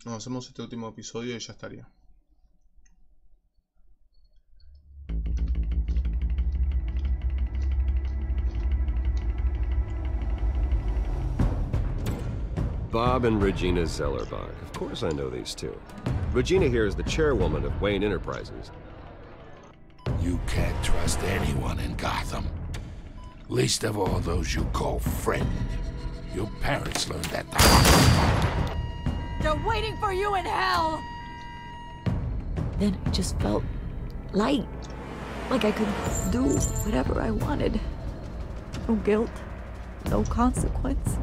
No, hacemos este último episodio y ya estaría. Bob and Regina Zellerbach. Of course I know these two. Regina here is the chairwoman of Wayne Enterprises. You can't trust anyone in Gotham. Least of all those you call friend. Your parents learned that the hard way. They're waiting for you in hell! Then I just felt light. Like I could do whatever I wanted. No guilt, no consequence.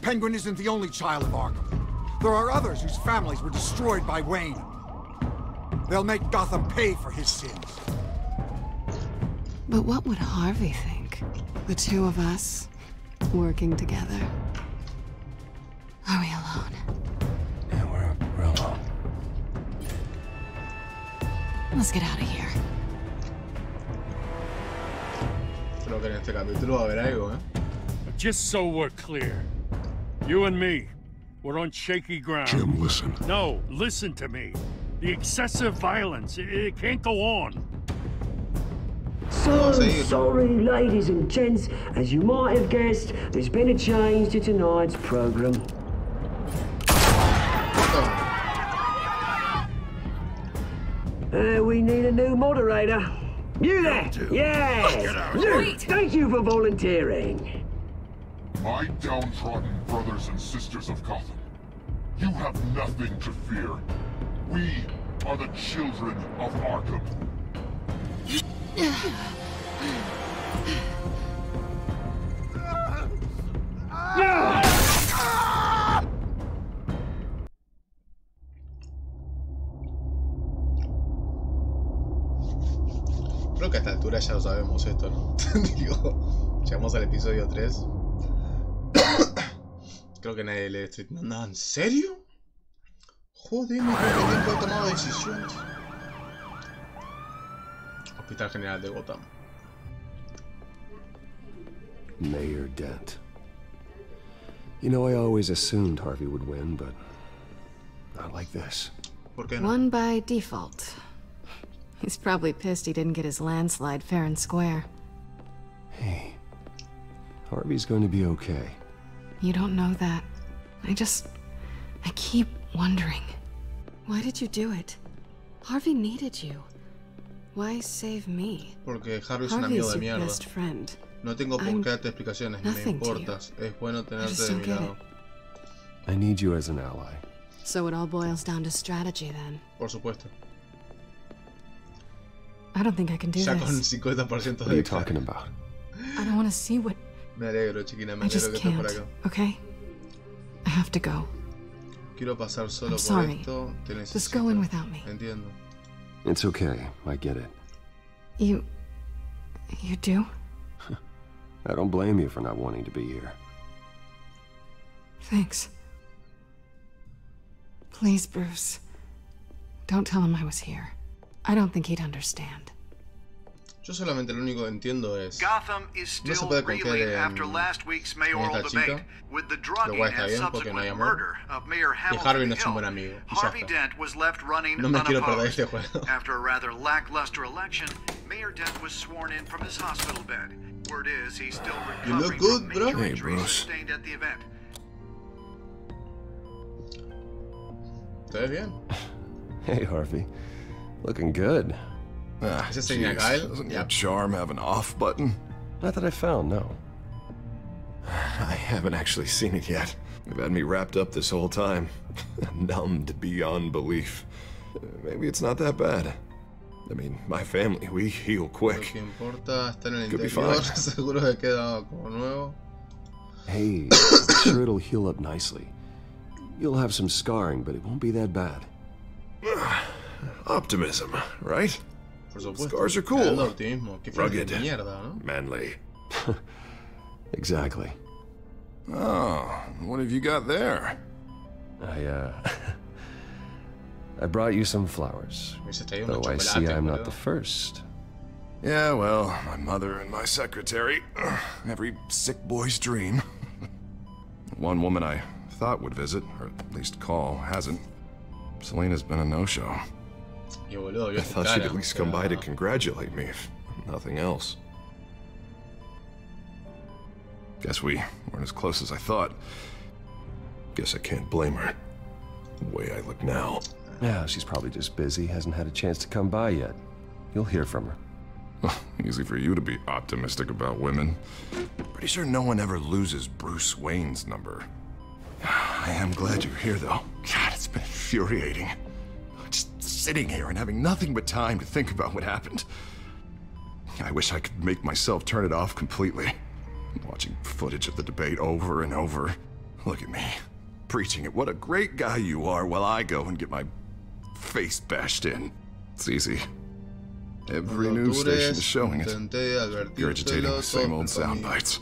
Penguin isn't the only child of Arkham. There are others whose families were destroyed by Wayne. They'll make Gotham pay for his sins. But what would Harvey think? The two of us, working together. Are we alone? Yeah, we're alone. Let's get out of here. Creo que en este capítulo va a haber algo, Just so we're clear. You and me, we're on shaky ground. Jim, listen. No, listen to me. The excessive violence, it can't go on. So sorry, ladies and gents. As you might have guessed, there's been a change to tonight's program. We need a new moderator. You there? Yeah! You! Thank you for volunteering. My downtrodden brothers and sisters of Gotham, you have nothing to fear. We are the children of Arkham. Creo que a esta altura ya lo sabemos esto, ¿no? Digo, llegamos al episodio 3. Creo que nadie le estoy... ¿No, en serio? Joder, me creo que tiempo he tomado decisiones. Hospital General de Gotham. Mayor Dent. You know, I always assumed Harvey would win, but not like this. ¿Por qué no? Won by default. He's probably pissed he didn't get his landslide fair and square. Hey, Harvey's going to be okay. You don't know that. I keep wondering. Why did you do it? Harvey needed you. Why save me? Porque Harvey es un amigo de mierda. Best friend. No tengo por qué darte explicaciones, ni me importas. Es bueno tenerte de mi lado. I need you as an ally. So it all boils down to strategy then. Por supuesto. I don't think I can do ya this. con 50% de What are you talking about? I don't want to see what... Me alegro, chiquina, me I alegro just que estés por can't, acá. okay? I have to go. Quiero pasar solo I'm por sorry. esto. Te necesito. Just go in without me. Entiendo. It's okay, I get it. You do? I don't blame you for not wanting to be here. Thanks. Please, Bruce. Don't tell him I was here. I don't think he'd understand. Yo solamente lo único que entiendo es... Gotham is no se still puede confiar reeling en after last week's mayoral esta debate chica, with the lo drugging cual está and bien porque no hay subsequent amor. murder of Mayor Y Harvey Hamilton no es un buen Hill. amigo. Y ya Harvey está. Dent was left running No me quiero perder unopposed. este juego. After a rather lackluster election, Mayor Dent was sworn in from his hospital bed. Word is he's still You look recovering good, from bro. major Hey, injuries Bruce. sustained at the event. ¿Te ves bien? Hey, Harvey. Looking good. ¿Ese es el Kyle? Doesn't Yeah. your charm have an off button? Not that I found, no. I haven't actually seen it yet. You've had me wrapped up this whole time. Numbed beyond belief. Maybe it's not that bad. I mean, my family, we heal Lo quick. que importa está en el Could be interior. fine. Seguro que queda como nuevo. Hey, I'm sure it'll heal up nicely. You'll have some scarring, but it won't be that bad. Optimism, right? Por supuesto. Scars are cool. Dando optimismo. Qué frase Rugged. de mierda, ¿no? Manly. Exactly. Oh, what have you got there? I brought you some flowers. Me dice, traía Though unos I see chocolates, I'm not boludo. the first. Yeah, well, my mother and my secretary. Every sick boy's dream. One woman I thought would visit, or at least call, hasn't. Selena's been a no-show. I thought she'd at least come by to congratulate me, if nothing else. Guess we weren't as close as I thought. Guess I can't blame her. The way I look now. Yeah, she's probably just busy, hasn't had a chance to come by yet. You'll hear from her. Easy for you to be optimistic about women. Pretty sure no one ever loses Bruce Wayne's number. I am glad you're here, though. God, it's been infuriating. Just sitting here and having nothing but time to think about what happened. I wish I could make myself turn it off completely. Watching footage of the debate over and over. Look at me, preaching at what a great guy you are while I go and get my face bashed in. It's easy. Every news station is showing it. Regurgitating the same old sound bites.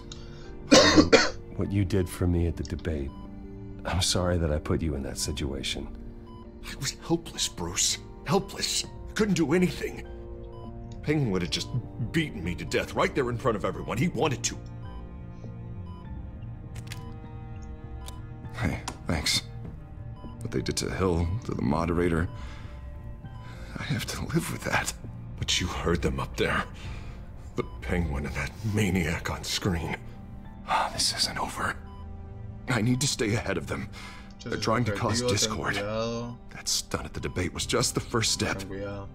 What you did for me at the debate. I'm sorry that I put you in that situation. I was helpless, Bruce. Helpless. Couldn't do anything. Penguin would have just beaten me to death right there in front of everyone. He wanted to. Hey, thanks. What they did to Hill, to the moderator, I have to live with that. But you heard them up there. The Penguin and that maniac on screen. This isn't over. I need to stay ahead of them. They're trying to cause discord. That stunt at the debate was just the first step.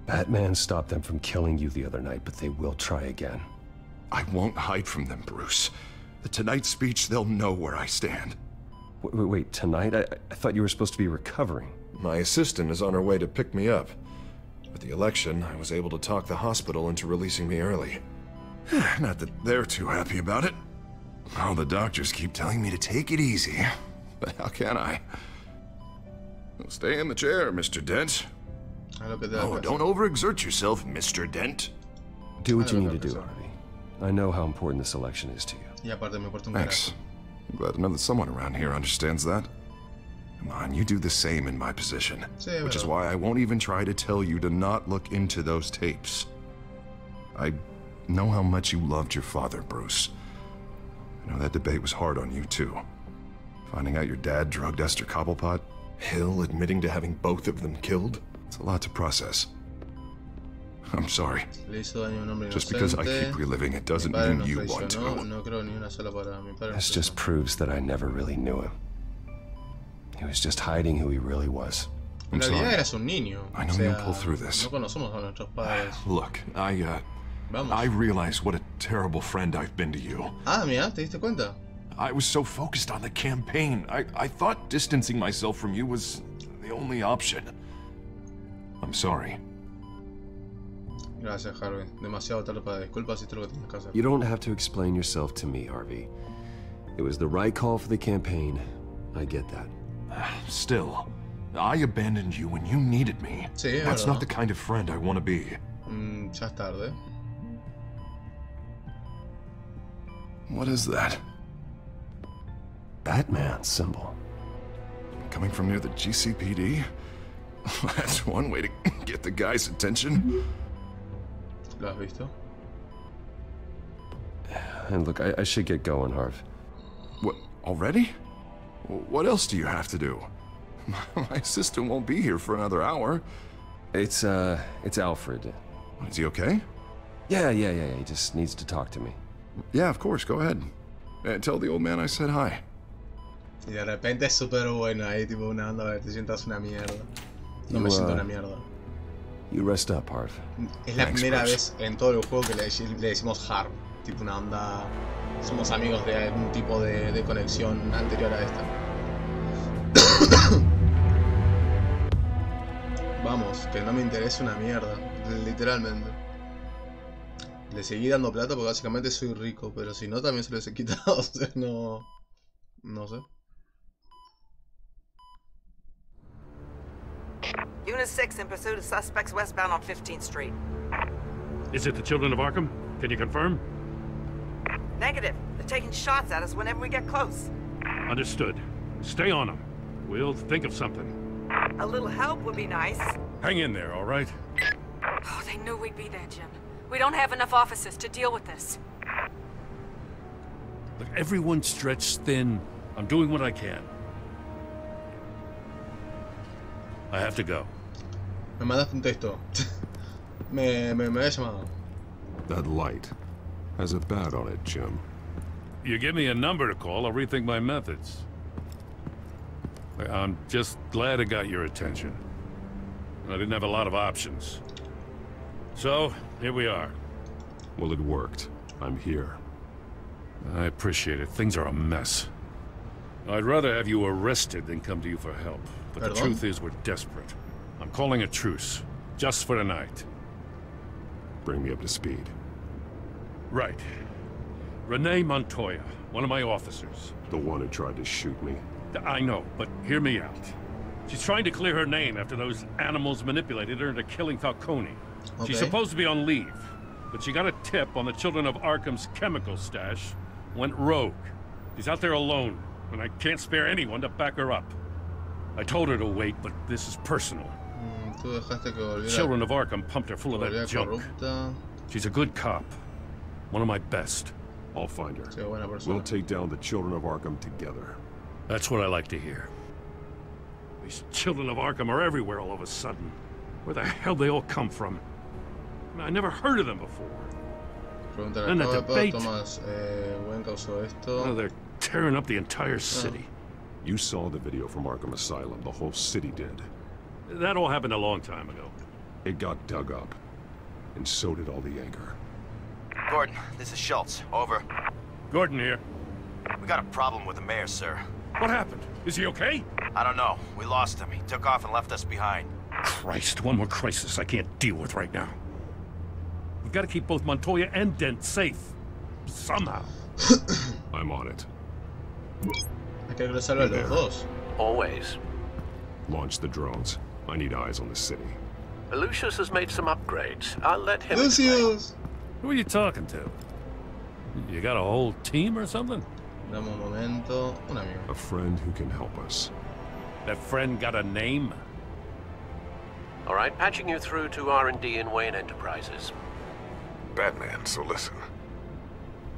Batman stopped them from killing you the other night, but they will try again. I won't hide from them, Bruce. The tonight speech, they'll know where I stand. Wait, tonight? I thought you were supposed to be recovering. My assistant is on her way to pick me up. With the election, I was able to talk the hospital into releasing me early. Not that they're too happy about it. All the doctors keep telling me to take it easy. But how can I? Well, stay in the chair, Mr. Dent. Oh, don't overexert yourself, Mr. Dent. Do what you need to do, Harvey. I know how important this election is to you. Thanks. I'm glad to know that someone around here understands that. Come on, you do the same in my position. Which is why I won't even try to tell you to not look into those tapes. I know how much you loved your father, Bruce. I know that debate was hard on you, too. Finding out your dad drugged Esther Cobblepot, Hill admitting to having both of them killed. It's a lot to process. I'm sorry. Just because I keep reliving it doesn't mean you want to. This just proves that I never really knew him. He was just hiding who he really was. I'm sorry. I know you'll pull through this. Look, I realize what a terrible friend I've been to you. Mira, ¿te diste cuenta? I was so focused on the campaign. I thought distancing myself from you was the only option. I'm sorry. Gracias, Harvey. Demasiado tarde para disculpas, hiciste lo que tenías que hacer. You don't have to explain yourself to me, Harvey. It was the right call for the campaign. I get that. Still, I abandoned you when you needed me. Sí, That's verdad. not the kind of friend I want to be. Ya es tarde. What is that? Batman symbol. Coming from near the GCPD? That's one way to get the guy's attention. ¿Lo has visto? And look, I should get going, Harv. What, already? What else do you have to do? My assistant won't be here for another hour. It's Alfred. Is he okay? Yeah, he just needs to talk to me. Yeah, of course, go ahead. Tell the old man I said hi. Y de repente es súper bueno ahí, tipo una onda, a ver, te sientas una mierda. No me siento una mierda. You rest up, Harv. Es la primera vez en todo el juego que le decimos Harv. Tipo una onda... Somos amigos de algún tipo de conexión anterior a esta. Vamos, que no me interesa una mierda. Literalmente. Le seguí dando plata porque básicamente soy rico, pero si no también se los he quitado, o sea, no... No sé. Unit 6 in pursuit of suspects westbound on 15th Street. Is it the children of Arkham? Can you confirm? Negative. They're taking shots at us whenever we get close. Understood. Stay on them. We'll think of something. A little help would be nice. Hang in there, all right? Oh, they knew we'd be there, Jim. We don't have enough officers to deal with this. Look, everyone's stretched thin. I'm doing what I can. I have to go. Me mandaste un texto. me había llamado. That light has a bat on it, Jim. You give me a number to call, I'll rethink my methods. I'm just glad it got your attention. I didn't have a lot of options. So, here we are. Well, it worked. I'm here. I appreciate it. Things are a mess. I'd rather have you arrested than come to you for help. But the truth is, we're desperate. I'm calling a truce. Just for tonight. Bring me up to speed. Right. Renee Montoya, one of my officers. The one who tried to shoot me. I know, but hear me out. She's trying to clear her name after those animals manipulated her into killing Falcone. Okay. She's supposed to be on leave, but she got a tip on the Children of Arkham's chemical stash, went rogue. She's out there alone, and I can't spare anyone to back her up. I told her to wait, but this is personal. Children of Arkham pumped her full of that junk. Corrupta. She's a good cop. One of my best. I'll find her. We'll take down the Children of Arkham together. That's what I like to hear. These Children of Arkham are everywhere all of a sudden. Where the hell they all come from? I mean, I never heard of them before. And the debate. Oh, they're tearing up the entire city. You saw the video from Arkham Asylum. The whole city did. That all happened a long time ago. It got dug up. And so did all the anger. Gordon, this is Schultz. Over. Gordon here. We got a problem with the mayor, sir. What happened? Is he okay? I don't know. We lost him. He took off and left us behind. Christ, one more crisis I can't deal with right now. We've got to keep both Montoya and Dent safe. Somehow. I'm on it. Hay que regresar a los dos. Always. Launch the drones. I need eyes on the city. Lucius has made some upgrades. I'll let him Lucius! Who are you talking to? You got a whole team or something? Dame un momento. Un amigo. A friend who can help us. That friend got a name? All right, patching you through to R&D in Wayne Enterprises. Batman, so listen.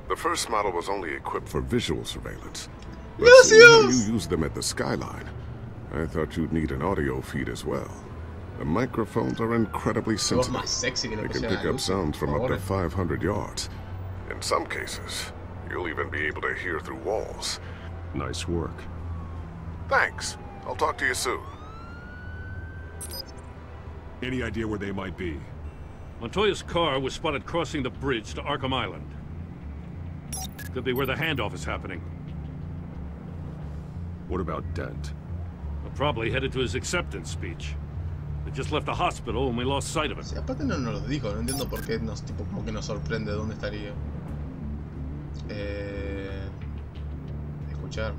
The first model was only equipped for visual surveillance. Yes, you use them at the skyline. I thought you'd need an audio feed as well. The microphones are incredibly sensitive. They can pick up sounds from up to 500 yards. In some cases, you'll even be able to hear through walls. Nice work. Thanks. I'll talk to you soon. Any idea where they might be? Montoya's car was spotted crossing the bridge to Arkham Island. Could be where the handoff is happening. What about Dent? We're probably headed to his acceptance speech. They just left the hospital and we lost sight of him. Sí, aparte no nos lo dijo, no entiendo por qué nos, tipo, como que nos sorprende dónde estaría. Escuchar.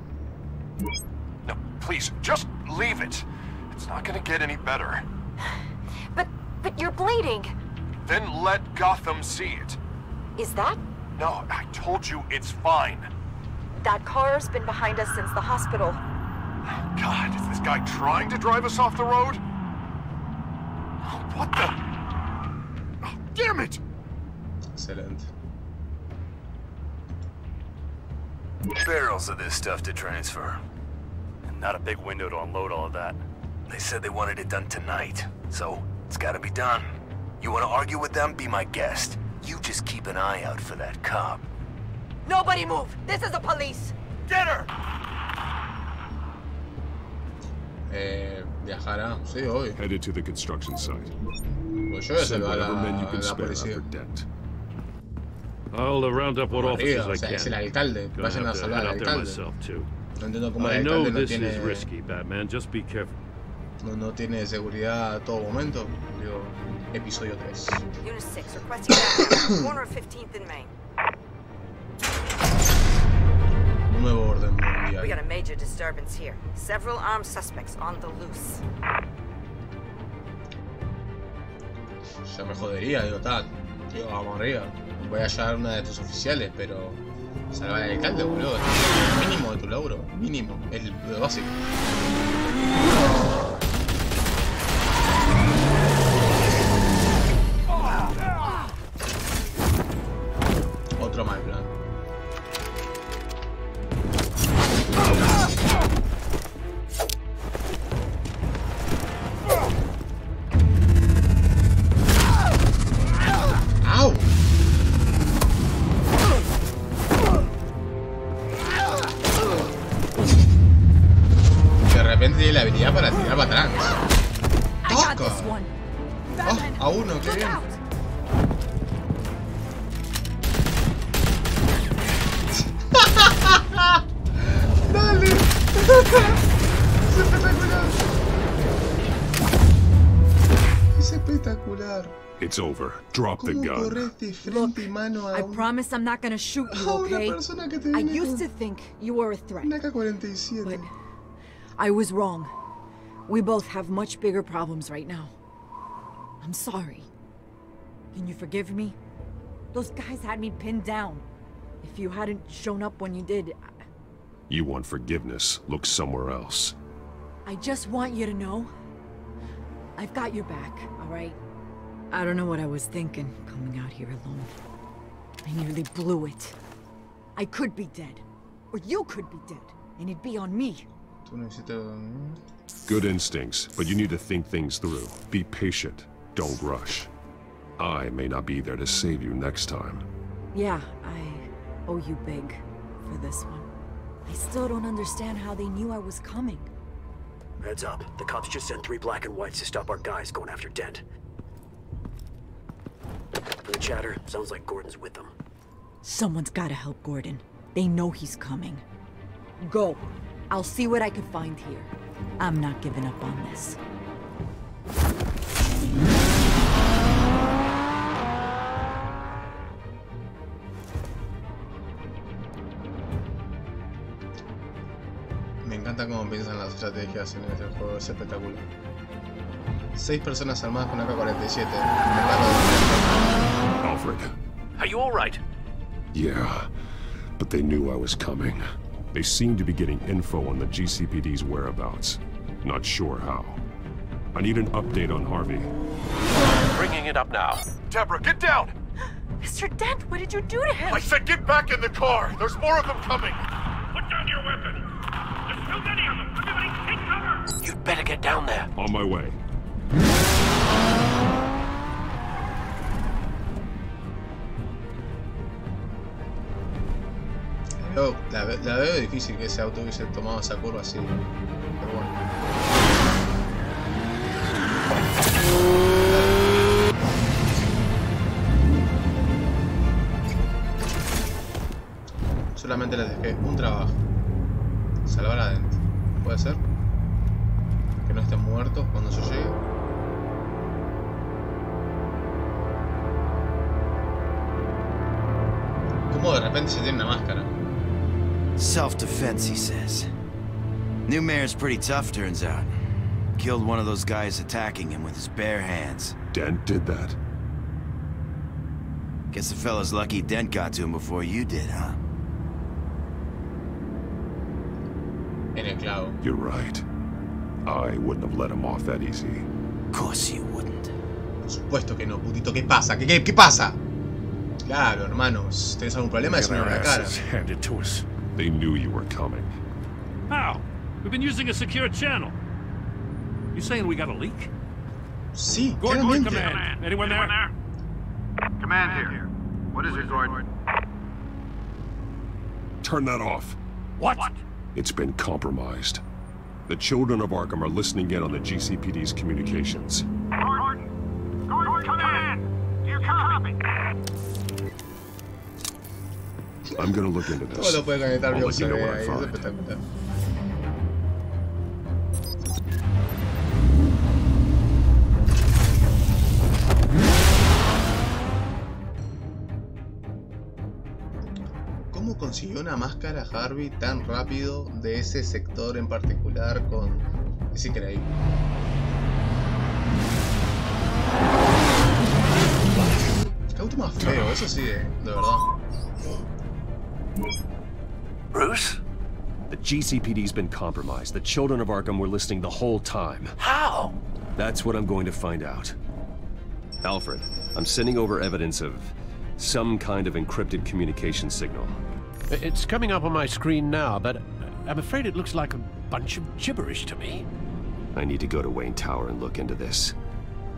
No, please, just leave it. It's not gonna get any better. But you're bleeding. Then let Gotham see it. Is that? No, I told you it's fine. That car's been behind us since the hospital. God, is this guy trying to drive us off the road? What the? Oh, damn it! Excellent. Barrels of this stuff to transfer. And not a big window to unload all of that. They said they wanted it done tonight, so it's gotta be done. You wanna argue with them? Be my guest. You just keep an eye out for that cop. Nobody move! This is the police! Get her! Viajará, sí, obvio. Headed to the construction site. Pues yo voy a Send salvar whatever men you a can la spare policía. after Dent. I'll round up what officers O I sea, can. es el alcalde. Vayan a salvar al alcalde. No entiendo cómo I el know alcalde no this is tiene... risky, Batman. Just be careful. No tiene seguridad a todo momento. Digo, episodio 3. Unit 6, requesting backup. Corner of 15th and Main. Nuevo Orden Mundial. We got a major disturbance here. Several armed suspects on the loose. Ya me jodería, digo, digo, vamos arriba. Voy a hallar una de tus oficiales, pero... Salvar al alcalde, boludo. Es el mínimo de tu logro. Mínimo. Es lo básico. Otro mal plan. repente tiene la habilidad para tirar para atrás. ¡Toca! Oh, a uno, qué bien. ¡Dale! ¡Es espectacular! ¡Es espectacular! It's over. Drop the gun. Look, I promise I'm not gonna shoot you, okay? I used to think you were a threat, but I was wrong. We both have much bigger problems right now. I'm sorry. Can you forgive me? Those guys had me pinned down. If you hadn't shown up when you did... You want forgiveness? Look somewhere else. I just want you to know, I've got your back, alright? I don't know what I was thinking, coming out here alone. I nearly blew it. I could be dead. Or you could be dead. And it'd be on me. Good instincts, but you need to think things through. Be patient. Don't rush. I may not be there to save you next time. Yeah, I owe you big for this one. I still don't understand how they knew I was coming. Heads up. The cops just sent 3 black and whites to stop our guys going after Dent. From the chatter, sounds like Gordon's with them. Someone's gotta help Gordon. They know he's coming. Go. I'll see what I can find here. I'm not giving up on this. Me encanta cómo piensan las estrategias en este juego, es espectacular. 6 personas armadas con AK-47. Alfred. Are you all right? Yeah, but they knew I was coming. They seem to be getting info on the GCPD's whereabouts. Not sure how. I need an update on Harvey. Bringing it up now. Deborah, get down! Mr. Dent, what did you do to him? I said get back in the car! There's more of them coming! Put down your weapon! There's too many of them! Everybody take cover! You'd better get down there. On my way. La veo difícil que ese auto hubiese tomado esa curva así. Pero bueno. Solamente les dejé un trabajo. Salvar a Dent. ¿Puede ser? Que no estén muertos cuando yo llegue. ¿Cómo de repente se tiene una máscara? Self-defense, he says. New mayor's pretty tough, turns out. Killed one of those guys attacking him with his bare hands. Dent did that? Guess the fella's lucky Dent got to him before you did, huh? En el clavo. You're right. I wouldn't have let him off that easy. Of course you wouldn't. Por supuesto que no, putito. ¿Qué pasa? ¿Qué pasa? Claro, hermanos. ¿Tenés algún problema? Decime en la cara. Handed to us. They knew you were coming. How? We've been using a secure channel. You saying we got a leak? Sí, Gordon, claramente. command. Anyone there? Command here. What is it, Gordon? Turn that off. What? It's been compromised. The children of Arkham are listening in on the GCPD's communications. Gordon, command! Do you copy? I'm gonna look into this. Todo lo puede conectar I'll bien, let you know what I es find. espectacular. ¿Cómo consiguió una máscara Harvey tan rápido de ese sector en particular? Es increíble. Qué auto más feo, eso sí, de verdad. Bruce? The GCPD's been compromised. The children of Arkham were listening the whole time. How? That's what I'm going to find out. Alfred, I'm sending over evidence of some kind of encrypted communication signal. It's coming up on my screen now, but I'm afraid it looks like a bunch of gibberish to me. I need to go to Wayne Tower and look into this.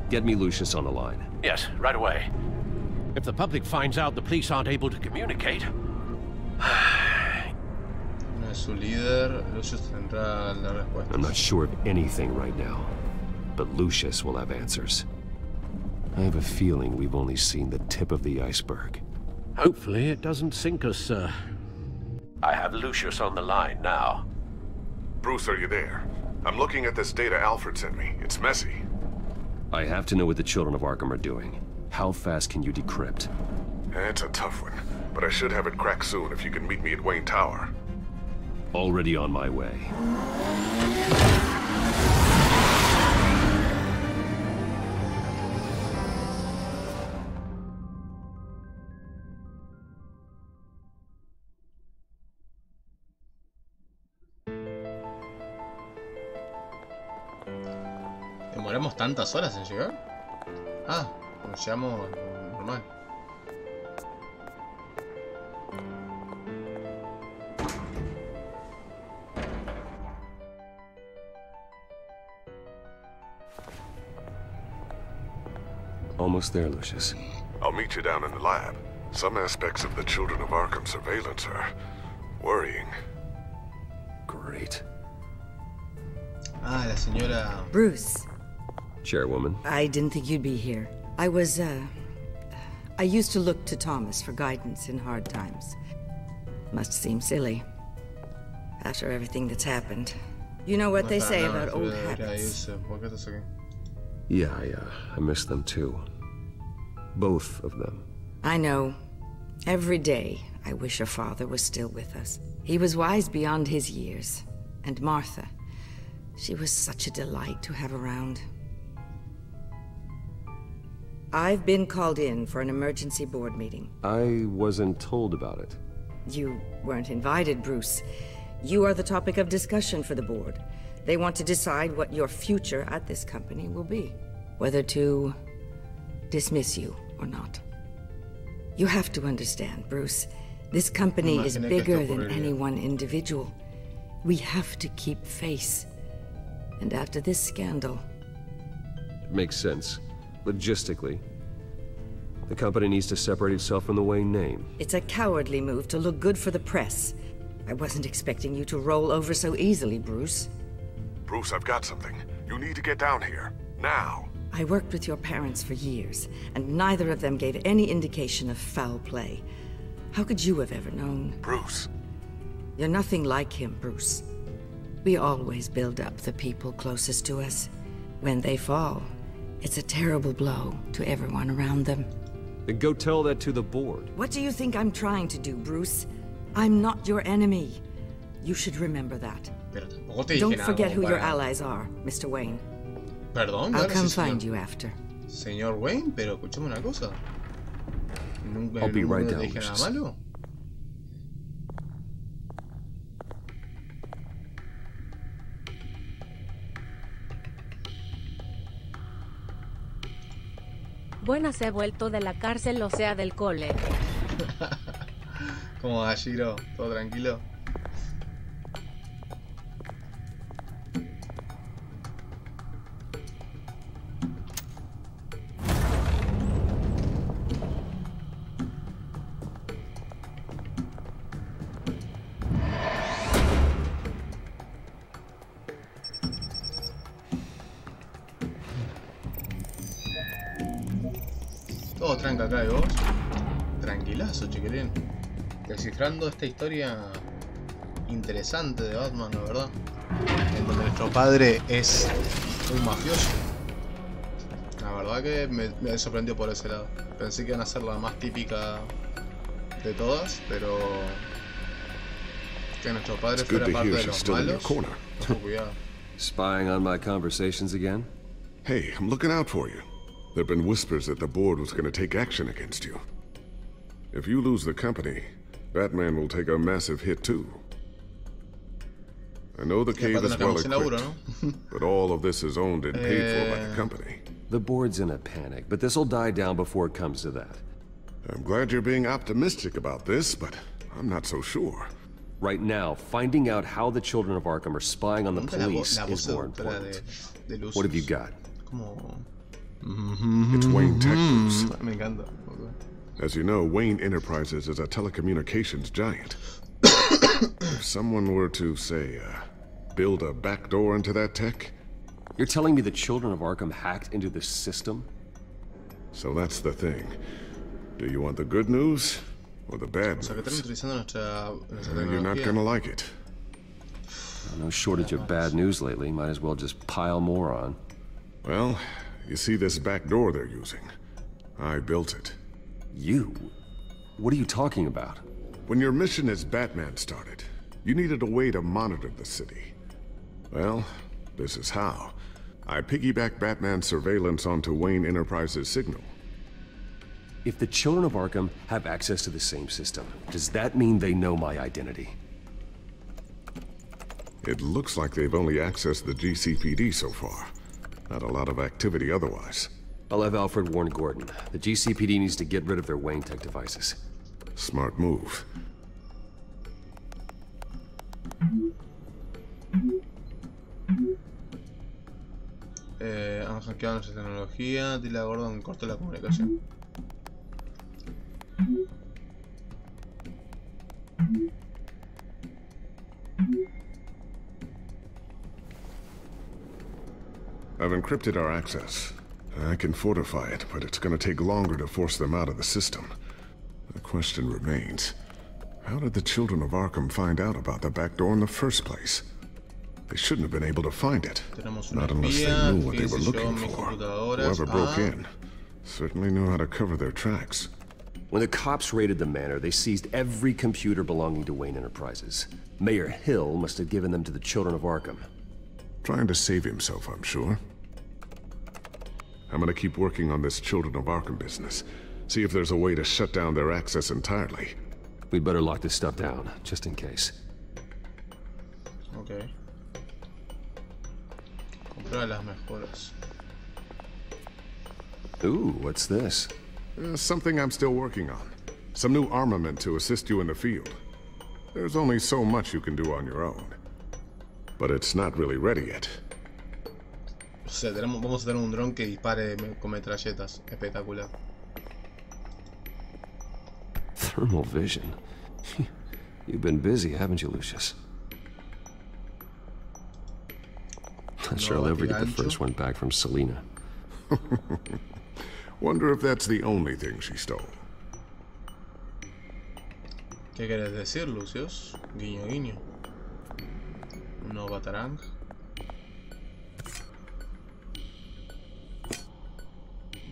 Get me Lucius on the line. Yes, right away. If the public finds out the police aren't able to communicate... Es su líder. Lucius tendrá la respuesta. I'm not sure of anything right now, but Lucius will have answers. I have a feeling we've only seen the tip of the iceberg. Hopefully it doesn't sink us, sir. I have Lucius on the line now. Bruce, are you there? I'm looking at this data Alfred sent me. It's messy. I have to know what the children of Arkham are doing. How fast can you decrypt? It's a tough one, but I should have it cracked soon if you can meet me at Wayne Tower. Already on my way. ¿Demoramos tantas horas en llegar? Ah, nos llegamos normal. Almost there, Lucius. I'll meet you down in the lab. Some aspects of the Children of Arkham surveillance are worrying. Great. Ah, la señora... Bruce. Chairwoman. I didn't think you'd be here. I used to look to Thomas for guidance in hard times. Must seem silly. After everything that's happened. You know what they say about old habits. Yeah, I miss them too. Both of them. I know. Every day, I wish your father was still with us. He was wise beyond his years. And Martha, she was such a delight to have around. I've been called in for an emergency board meeting. I wasn't told about it. You weren't invited, Bruce. You are the topic of discussion for the board. They want to decide what your future at this company will be. Whether to dismiss you or not. You have to understand, Bruce. This company is bigger than any one individual. We have to keep face. And after this scandal... It makes sense. Logistically. The company needs to separate itself from the Wayne name. It's a cowardly move to look good for the press. I wasn't expecting you to roll over so easily, Bruce. Bruce, I've got something. You need to get down here. Now. I worked with your parents for years, and neither of them gave any indication of foul play. How could you have ever known? Bruce. You're nothing like him, Bruce. We always build up the people closest to us. When they fall, it's a terrible blow to everyone around them. Then go tell that to the board. What do you think I'm trying to do, Bruce? I'm not your enemy. You should remember that. Don't forget who your allies are, Mr. Wayne. Perdón, I'll come find you after. Señor Wayne, pero escuchame una cosa. I'll be right down. Dije nada malo. Buenas, he vuelto de la cárcel, o sea, del cole. ¿Cómo va, Giro? ¿Todo tranquilo? Todo tranca acá, ¿y vos? Tranquilazo, chiquilín. Descifrando esta historia interesante de Batman, la verdad. En donde nuestro padre es un mafioso. La verdad que me sorprendió por ese lado. Pensé que iban a ser la más típica de todas, pero... que nuestro padre fuera parte de los malos. Ojo, cuidado. Spying on my conversations again? Hey, I'm looking out for you. There have been whispers that the board was going to take action against you. If you lose the company, Batman will take a massive hit too. I know the cave is well equipped, but all of this is owned and paid for by the company. The board's in a panic, but this'll die down before it comes to that. I'm glad you're being optimistic about this, but I'm not so sure. Right now, finding out how the children of Arkham are spying on the police is more important. What have you got? It's Wayne Tech, Bruce. Me encanta. As you know, Wayne Enterprises is a telecommunications giant. If someone were to, say, build a backdoor into that tech... You're telling me the children of Arkham hacked into this system? So that's the thing. Do you want the good news or the bad news? You're not gonna like it. No shortage of bad news lately. Might as well just pile more on. Well, you see this back door they're using? I built it. You? What are you talking about? When your mission as Batman started, you needed a way to monitor the city. Well, this is how. I piggybacked Batman's surveillance onto Wayne Enterprises' signal. If the children of Arkham have access to the same system, does that mean they know my identity? It looks like they've only accessed the GCPD so far. Not a lot of activity otherwise. I'll have Alfred warn Gordon. The GCPD needs to get rid of their Wayne Tech devices. Smart move. Han hackeado nuestra tecnología. Dile a Gordon que corte la comunicación. I've encrypted our access. I can fortify it, but it's gonna take longer to force them out of the system. The question remains, how did the children of Arkham find out about the back door in the first place? They shouldn't have been able to find it. Not unless they knew what they were looking for. Whoever broke in certainly knew how to cover their tracks. When the cops raided the manor, they seized every computer belonging to Wayne Enterprises. Mayor Hill must have given them to the children of Arkham. Trying to save himself, I'm sure. I'm gonna keep working on this Children of Arkham business. See if there's a way to shut down their access entirely. We'd better lock this stuff down, just in case. Okay. Comprar las mejoras. Ooh, what's this? Something I'm still working on. Some new armament to assist you in the field. There's only so much you can do on your own. But it's not really ready yet. O sea, vamos a tener un dron que dispare con metralletas. Espectacular. Thermal vision. You've been busy, haven't you, Lucius? Not sure I'll ever get the first one back from Selina. Wonder if that's the only thing she stole. ¿Qué querés decir, Lucius? Guiño, guiño. Nueva taranja.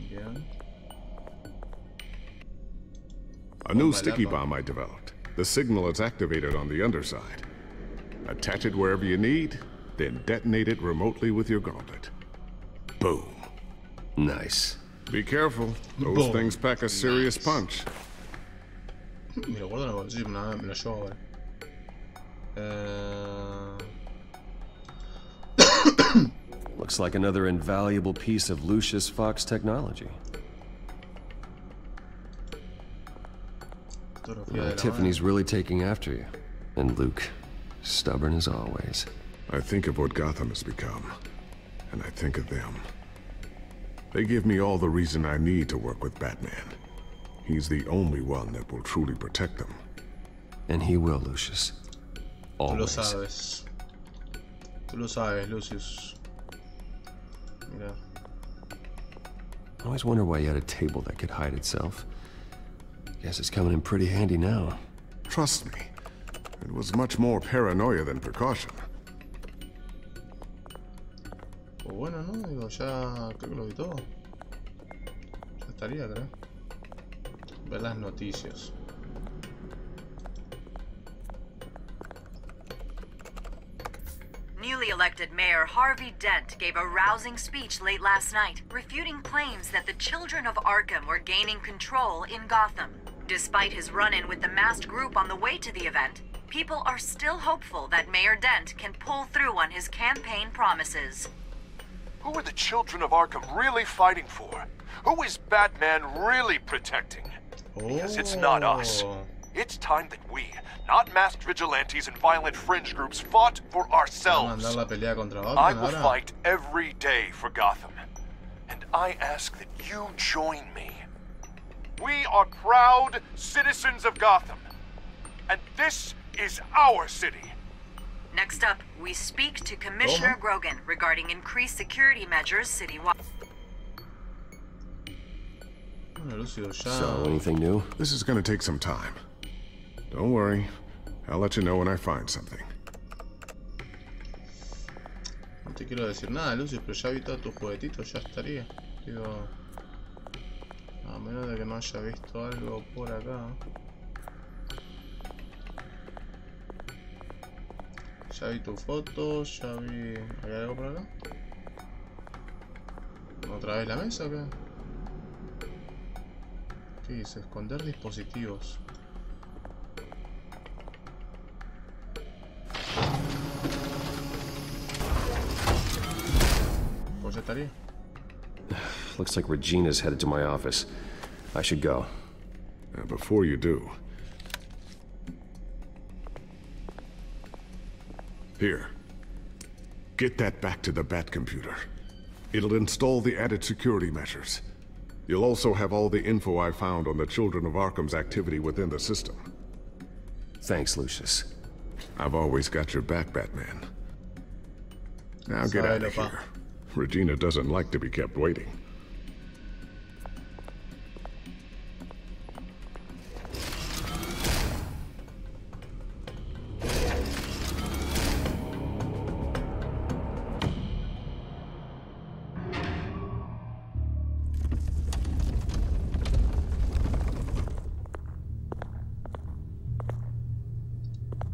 Bien. A new sticky bomb I developed. The signal is activated on the underside. Attach it wherever you need, then detonate it remotely with your gauntlet. Boom. Nice. Be careful. Those things pack a serious punch. Me lo guardo en el bolsillo, me lo llevo ahora. Looks like another invaluable piece of Lucius Fox technology. Tiffany's really taking after you. And Luke, stubborn as always. I think of what Gotham has become, and I think of them. They give me all the reason I need to work with Batman. He's the only one that will truly protect them. And he will, Lucius. Always. Tú lo sabes. Tú lo sabes, Lucius. Mira. I always wonder why you had a table that could hide itself. Guess it's coming in pretty handy now. Trust me, it was much more paranoia than precaution. Pues bueno, ¿no? Digo, ya creo que lo vi todo. Ya estaría, creo. Ver las noticias. Newly elected Mayor Harvey Dent gave a rousing speech late last night, refuting claims that the children of Arkham were gaining control in Gotham. Despite his run-in with the masked group on the way to the event, people are still hopeful that Mayor Dent can pull through on his campaign promises. Who are the children of Arkham really fighting for? Who is Batman really protecting? Because it's not us. It's time that we, not masked vigilantes and violent fringe groups, fought for ourselves. I will fight every day for Gotham. And I ask that you join me. We are proud citizens of Gotham. and this is our city. Next up, we speak to Commissioner Grogan regarding increased security measures citywide. So, anything new? This is gonna take some time. Don't worry. I'll let you know when I find something. No te quiero decir nada, Lucius, pero ya vi todos tus juguetitos, ya estaría. Digo, a menos de que no haya visto algo por acá. Ya vi tu foto, ya vi... ¿Hay algo por acá? ¿Otra vez la mesa o qué? ¿Qué dice? Esconder dispositivos. Pues ya estaría. Looks like Regina's headed to my office. I should go. Before you do... Here. Get that back to the Bat computer. It'll install the added security measures. You'll also have all the info I found on the Children of Arkham's activity within the system. Thanks, Lucius. I've always got your back, Batman. Now get out of here. Regina doesn't like to be kept waiting.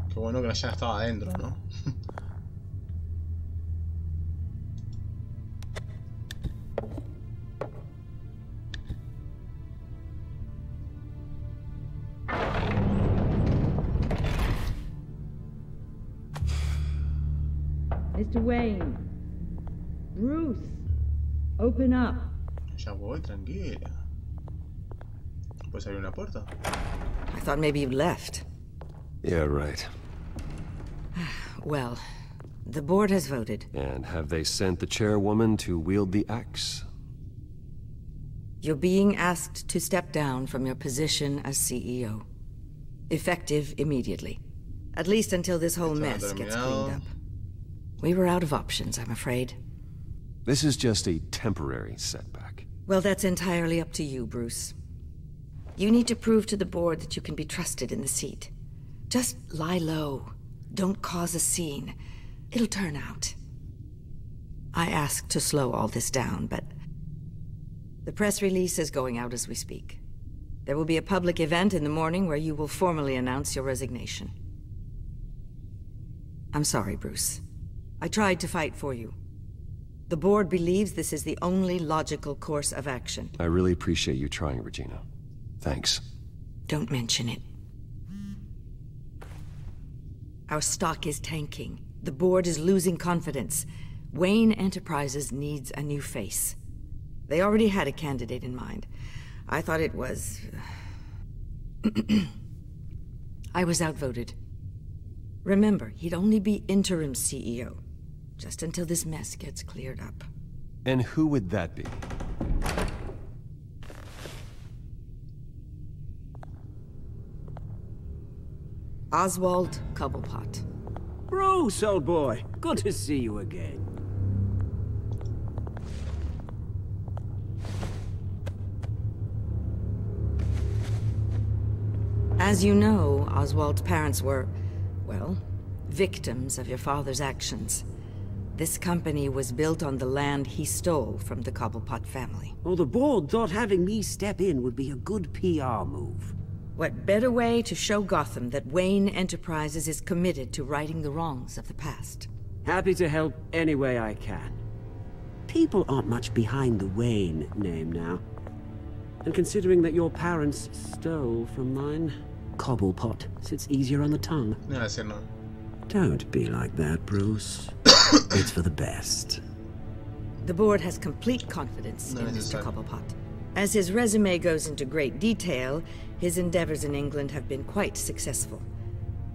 Qué bueno que ya estaba adentro, ¿no? Mr. Wayne. Bruce. Open up. Ya voy, tranquila. ¿Puedes abrir una puerta? I thought maybe you left. Yeah, right. Well, the board has voted. And have they sent the chairwoman to wield the axe? You're being asked to step down from your position as CEO. Effective immediately. At least until this whole mess gets cleaned up. We were out of options, I'm afraid. This is just a temporary setback. Well, that's entirely up to you, Bruce. You need to prove to the board that you can be trusted in the seat. Just lie low. Don't cause a scene. It'll turn out. I asked to slow all this down, but the press release is going out as we speak. There will be a public event in the morning where you will formally announce your resignation. I'm sorry, Bruce. I tried to fight for you. The board believes this is the only logical course of action. I really appreciate you trying, Regina. Thanks. Don't mention it. Our stock is tanking. The board is losing confidence. Wayne Enterprises needs a new face. They already had a candidate in mind. I thought it was... I was outvoted. Remember, he'd only be interim CEO. Just until this mess gets cleared up. And who would that be? Oswald Cobblepot. Bruce, old boy. Good to see you again. As you know, Oswald's parents were, well, victims of your father's actions. This company was built on the land he stole from the Cobblepot family. Well, the board thought having me step in would be a good PR move. What better way to show Gotham that Wayne Enterprises is committed to righting the wrongs of the past? Happy to help any way I can. People aren't much behind the Wayne name now. And considering that your parents stole from mine, Cobblepot sits easier on the tongue. No, I said no. Don't be like that, Bruce. It's for the best. The board has complete confidence in Mr. Cobblepot. As his resume goes into great detail, his endeavors in England have been quite successful.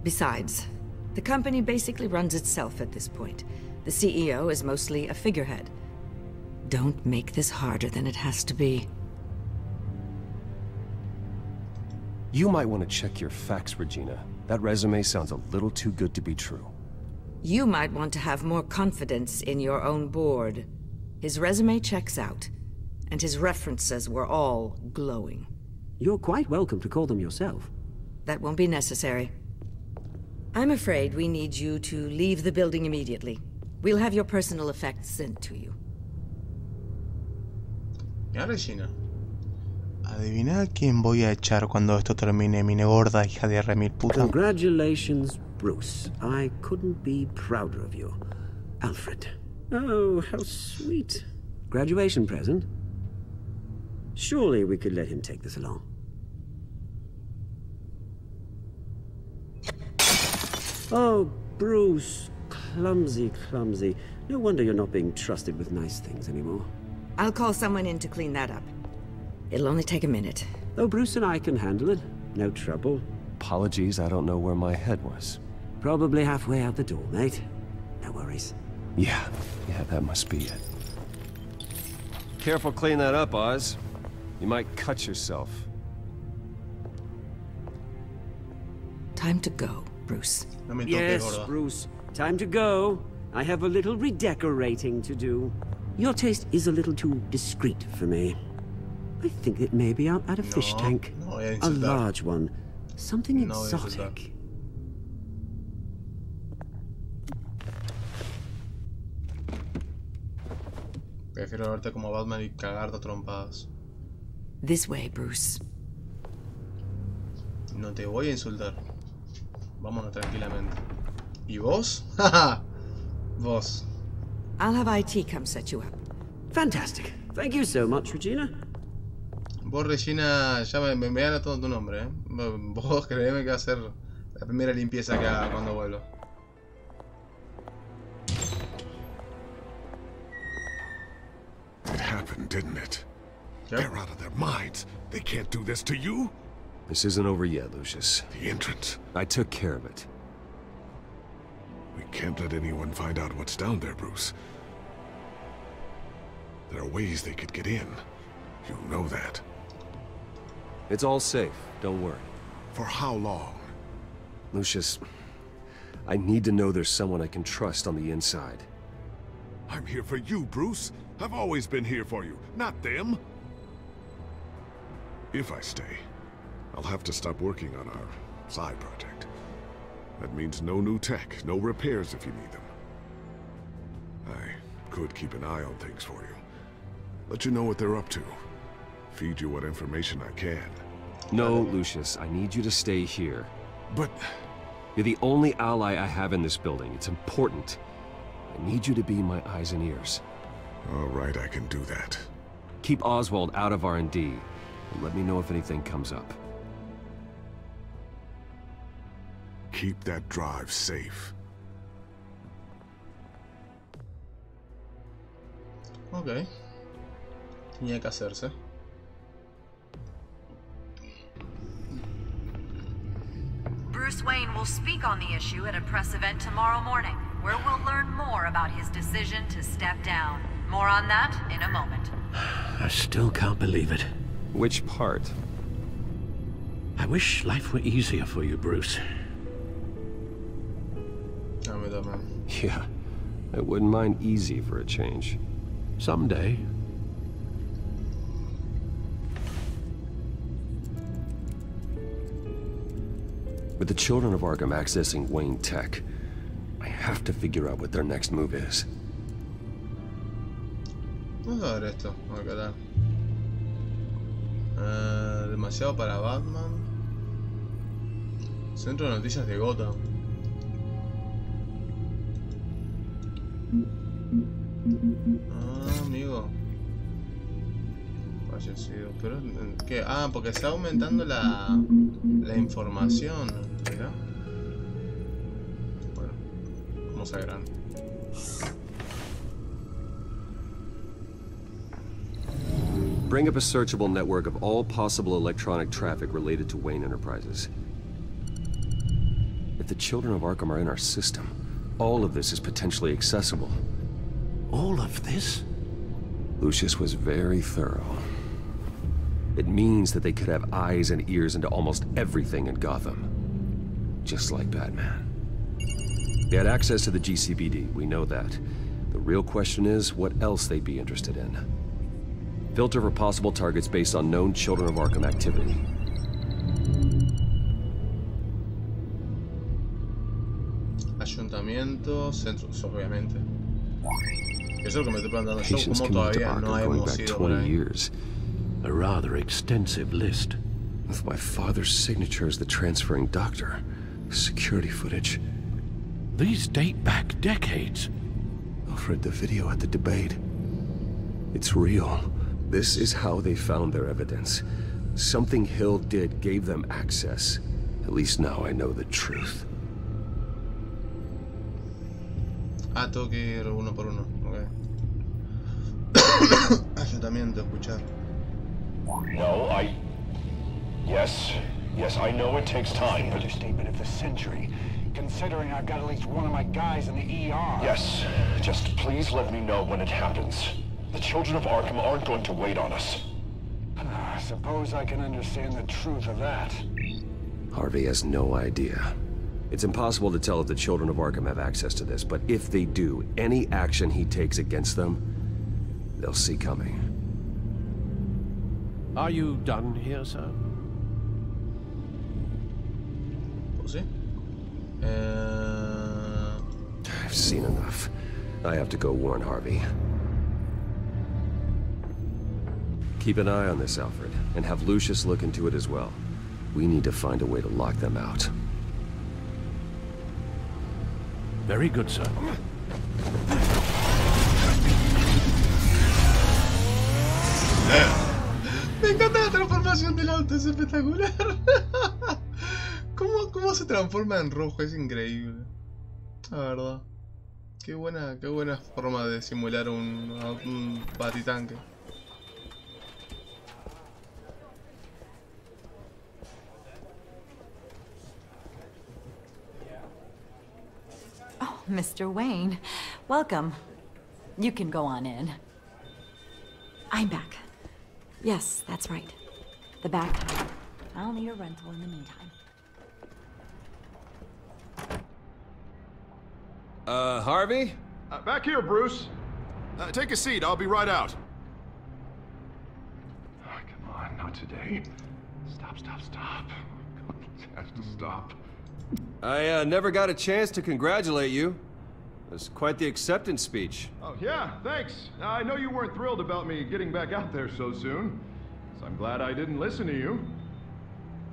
Besides, the company basically runs itself at this point. The CEO is mostly a figurehead. Don't make this harder than it has to be. You might want to check your facts, Regina. That resume sounds a little too good to be true. You might want to have more confidence in your own board. His resume checks out, and his references were all glowing. You're quite welcome to call them yourself. That won't be necessary. I'm afraid we need you to leave the building immediately. We'll have your personal effects sent to you. Ya, Regina. Adivina quién voy a echar cuando esto termine, mi gorda hija de remil puta. Congratulations, Bruce. I couldn't be prouder of you. Alfred. Oh, how sweet. Graduation present? Surely we could let him take this along. Oh, Bruce. Clumsy, clumsy. No wonder you're not being trusted with nice things anymore. I'll call someone in to clean that up. It'll only take a minute. Oh, Bruce and I can handle it. No trouble. Apologies, I don't know where my head was. Probably halfway out the door, mate. No worries. Yeah, that must be it. Careful clean that up, Oz. You might cut yourself. Time to go, Bruce. Yes, Bruce. Time to go. I have a little redecorating to do. Your taste is a little too discreet for me. I think it may be out at a fish tank. A large one. Something exotic. Prefiero verte como Batman y cagarte a trompadas. This way, Bruce. No te voy a insultar. Vámonos tranquilamente. ¿Y vos? Haha. Vos. I'll have IT come set you up. Fantastic. Thank you so much, Regina. Vos, Regina, ya me han anotado tu nombre, ¿eh? Vos créeme que va a ser la primera limpieza que haga cuando vuelva. It happened, didn't it? They're out of their minds. They can't do this to you. This isn't over yet, Lucius. The entrance. I took care of it. We can't let anyone find out what's down there, Bruce. There are ways they could get in. You know that. It's all safe, don't worry. For how long? Lucius, I need to know there's someone I can trust on the inside. I'm here for you, Bruce. I've always been here for you, not them. If I stay, I'll have to stop working on our side project. That means no new tech, no repairs if you need them. I could keep an eye on things for you. Let you know what they're up to. Feed you what information I can. No, Lucius, I need you to stay here. But... You're the only ally I have in this building. It's important. I need you to be my eyes and ears. All right, I can do that. Keep Oswald out of R&D, and let me know if anything comes up. Keep that drive safe. Ok. Tenía que hacerse. Bruce Wayne will speak on the issue at a press event tomorrow morning, where we'll learn more about his decision to step down. More on that in a moment. I still can't believe it. Which part? I wish life were easier for you, Bruce. Yeah, I wouldn't mind easy for a change. Someday. With the children of Arkham accessing Wayne Tech, I have to figure out what their next move is. Vamos a ver esto, a ver qué tal. Demasiado para Batman. Centro de noticias de Gotham. Ah, amigo. Fallecido. Pero ¿qué? Ah, porque está aumentando la información, ¿verdad? Bueno, vamos a gran. Bring up a searchable network of all possible electronic traffic related to Wayne Enterprises. If the children of Arkham are in our system, all of this is potentially accessible. All of this? Lucius was very thorough. It means that they could have eyes and ears into almost everything in Gotham. just like Batman. They had access to the GCPD, we know that. The real question is, what else they'd be interested in. Filter for possible targets based on known Children of Arkham activity. Ayuntamiento, centros, obviamente. Eso es lo que me estoy preguntando yo, ¿cómo todavía no hemos ido por ahí? Years. A rather extensive list. With my father's signature as the transferring doctor. Security footage. These date back decades. Alfred, the video at the debate. It's real. This is how they found their evidence. Something Hill did gave them access. At least now I know the truth. Ah, tengo que ir uno por uno. Okay. Ayuntamiento, escuchar. No, Yes, I know it takes time, but... Understatement of the century, considering I've got at least one of my guys in the ER. Yes, just please let me know when it happens. The children of Arkham aren't going to wait on us. I suppose I can understand the truth of that. Harvey has no idea. It's impossible to tell if the children of Arkham have access to this, but if they do, any action he takes against them, they'll see coming. Are you done here, sir? ¿Sí? I've seen enough. I have to go warn Harvey. Keep an eye on this, Alfred, and have Lucius look into it as well. We need to find a way to lock them out. Very good, sir. Me encanta la transformación del auto, es espectacular. ¿Cómo se transforma en rojo? Es increíble. La verdad. Qué buena forma de simular un batitanque. Oh, Mr. Wayne. Welcome. You can go on in. I'm back. Yes, that's right. The back. I'll need a rental in the meantime. Harvey? Back here, Bruce. Take a seat. I'll be right out. Oh, come on, not today. Stop. It has to stop. I never got a chance to congratulate you. It was quite the acceptance speech. Oh, yeah, thanks. I know you weren't thrilled about me getting back out there so soon. So I'm glad I didn't listen to you.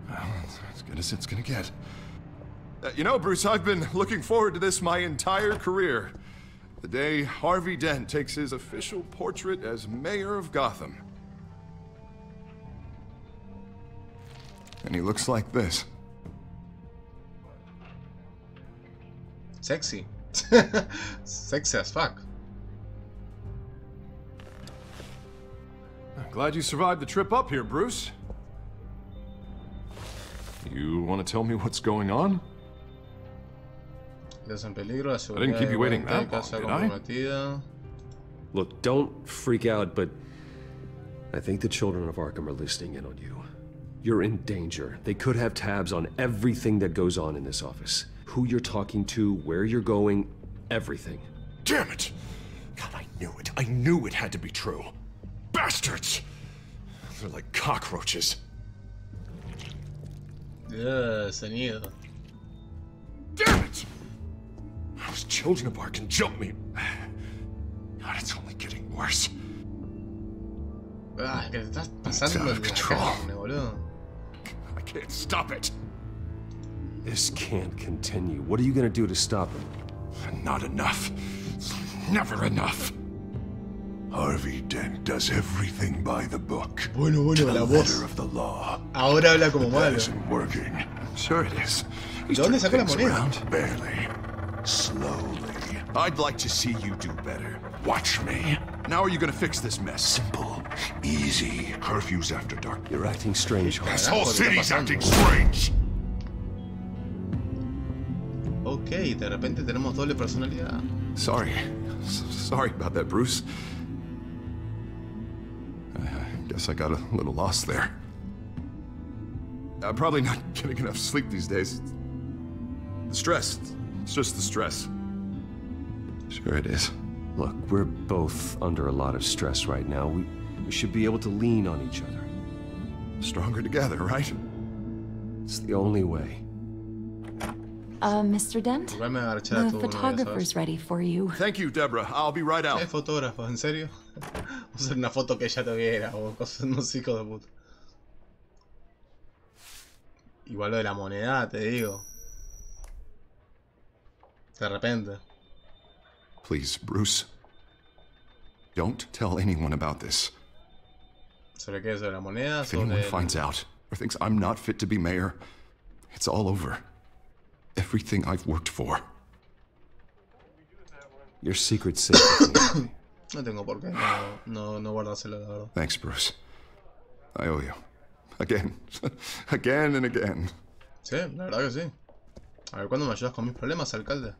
Well, that's as good as it's gonna get. You know, Bruce, I've been looking forward to this my entire career. The day Harvey Dent takes his official portrait as mayor of Gotham. And he looks like this. Sexy. Sexy as fuck. I'm glad you survived the trip up here, Bruce. You want to tell me what's going on? I didn't keep you waiting that long, did I? Look, don't freak out, but I think the children of Arkham are listening in on you. You're in danger. They could have tabs on everything that goes on in this office. Who you're talking to, where you're going, everything. Damn it! God, I knew it had to be true. Bastards! They're like cockroaches. Yeah, sonido. Damn it! Those children of Arkham jumped me. God, it's only getting worse. Ah, que te estás pasando de la carne, boludo. I can't stop it. This can't continue. What are you gonna do to stop him? Not enough. Never enough. Harvey Dent does everything by the book. Bueno, la voz. Of the law. Ahora habla como malo. That isn't working. Sure it is. ¿De dónde sacó la moneda? Barely. Slowly. I'd like to see you do better. Watch me. Now are you gonna fix this mess? Simple. Easy. Curfews after dark. You're acting strange, Harvey. This whole city's acting strange. Ok, de repente tenemos doble personalidad. Sorry about that, Bruce. I guess I got a little lost there. I'm probably not getting enough sleep these days. The stress. It's just the stress. Sure it is. Look, we're both under a lot of stress right now. We should be able to lean on each other. Stronger together, right? It's the only way. Mr. Dent? The photographer's ready for you. Thank you, Deborah. I'll be right out. ¿Qué fotógrafo? ¿En serio? Vamos a hacer una foto que ella tuviera o cosas, unos hijos de puta. Igual lo de la moneda, te digo. De repente. Please, Bruce. Don't tell anyone about this. ¿Sobre qué? ¿Sobre la moneda? If anyone finds out or thinks I'm not fit to be mayor, it's all over. Everything I've worked for. Your secret's safe. No tengo por qué no guardárselo, la verdad. Thanks, Bruce. I owe you. Again. Again and again. Sí, la verdad que sí. A ver, ¿cuándo me ayudas con mis problemas, alcalde?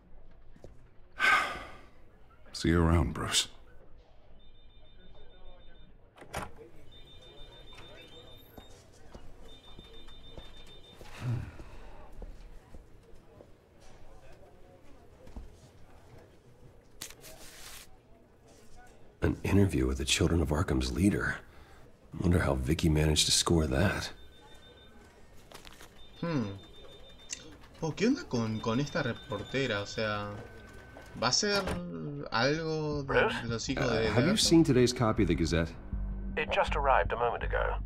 See you around, Bruce. An interview with the Children of Arkham's leader. I wonder how Vicky managed to score that. Oh, ¿qué onda con esta reportera? O sea, ¿va a ser algo de los hijos de... Have you seen today's copy of the Gazette? It just arrived a moment ago.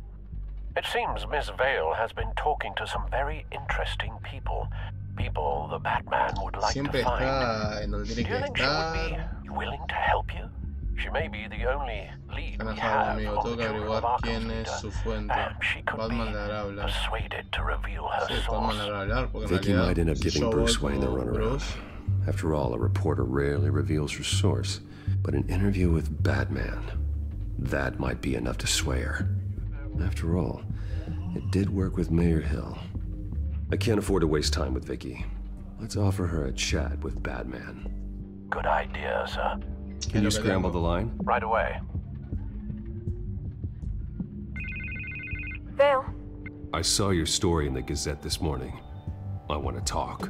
It seems Miss Vale has been talking to some very interesting people. People the Batman would like Siempre to find. está en donde Do tiene you que think she estar. would be willing to help you? She may be the only lead we Enojado, have amigo. on Tengo the que Children averiguar of quién Arkham's es su leader. fuente. She could Batman be le hará hablar. persuaded to reveal her Sí, Batman le source. hará hablar porque en Vicky might end realidad up si giving yo voy Bruce Wayne the como runaround. Bruce, After all, a reporter rarely reveals her source. But an interview with Batman, that might be enough to sway her. After all, it did work with Mayor Hill. I can't afford to waste time with Vicky. Let's offer her a chat with Batman. Good idea, sir. Can you scramble the line? Right away. Vale. I saw your story in the Gazette this morning. I want to talk.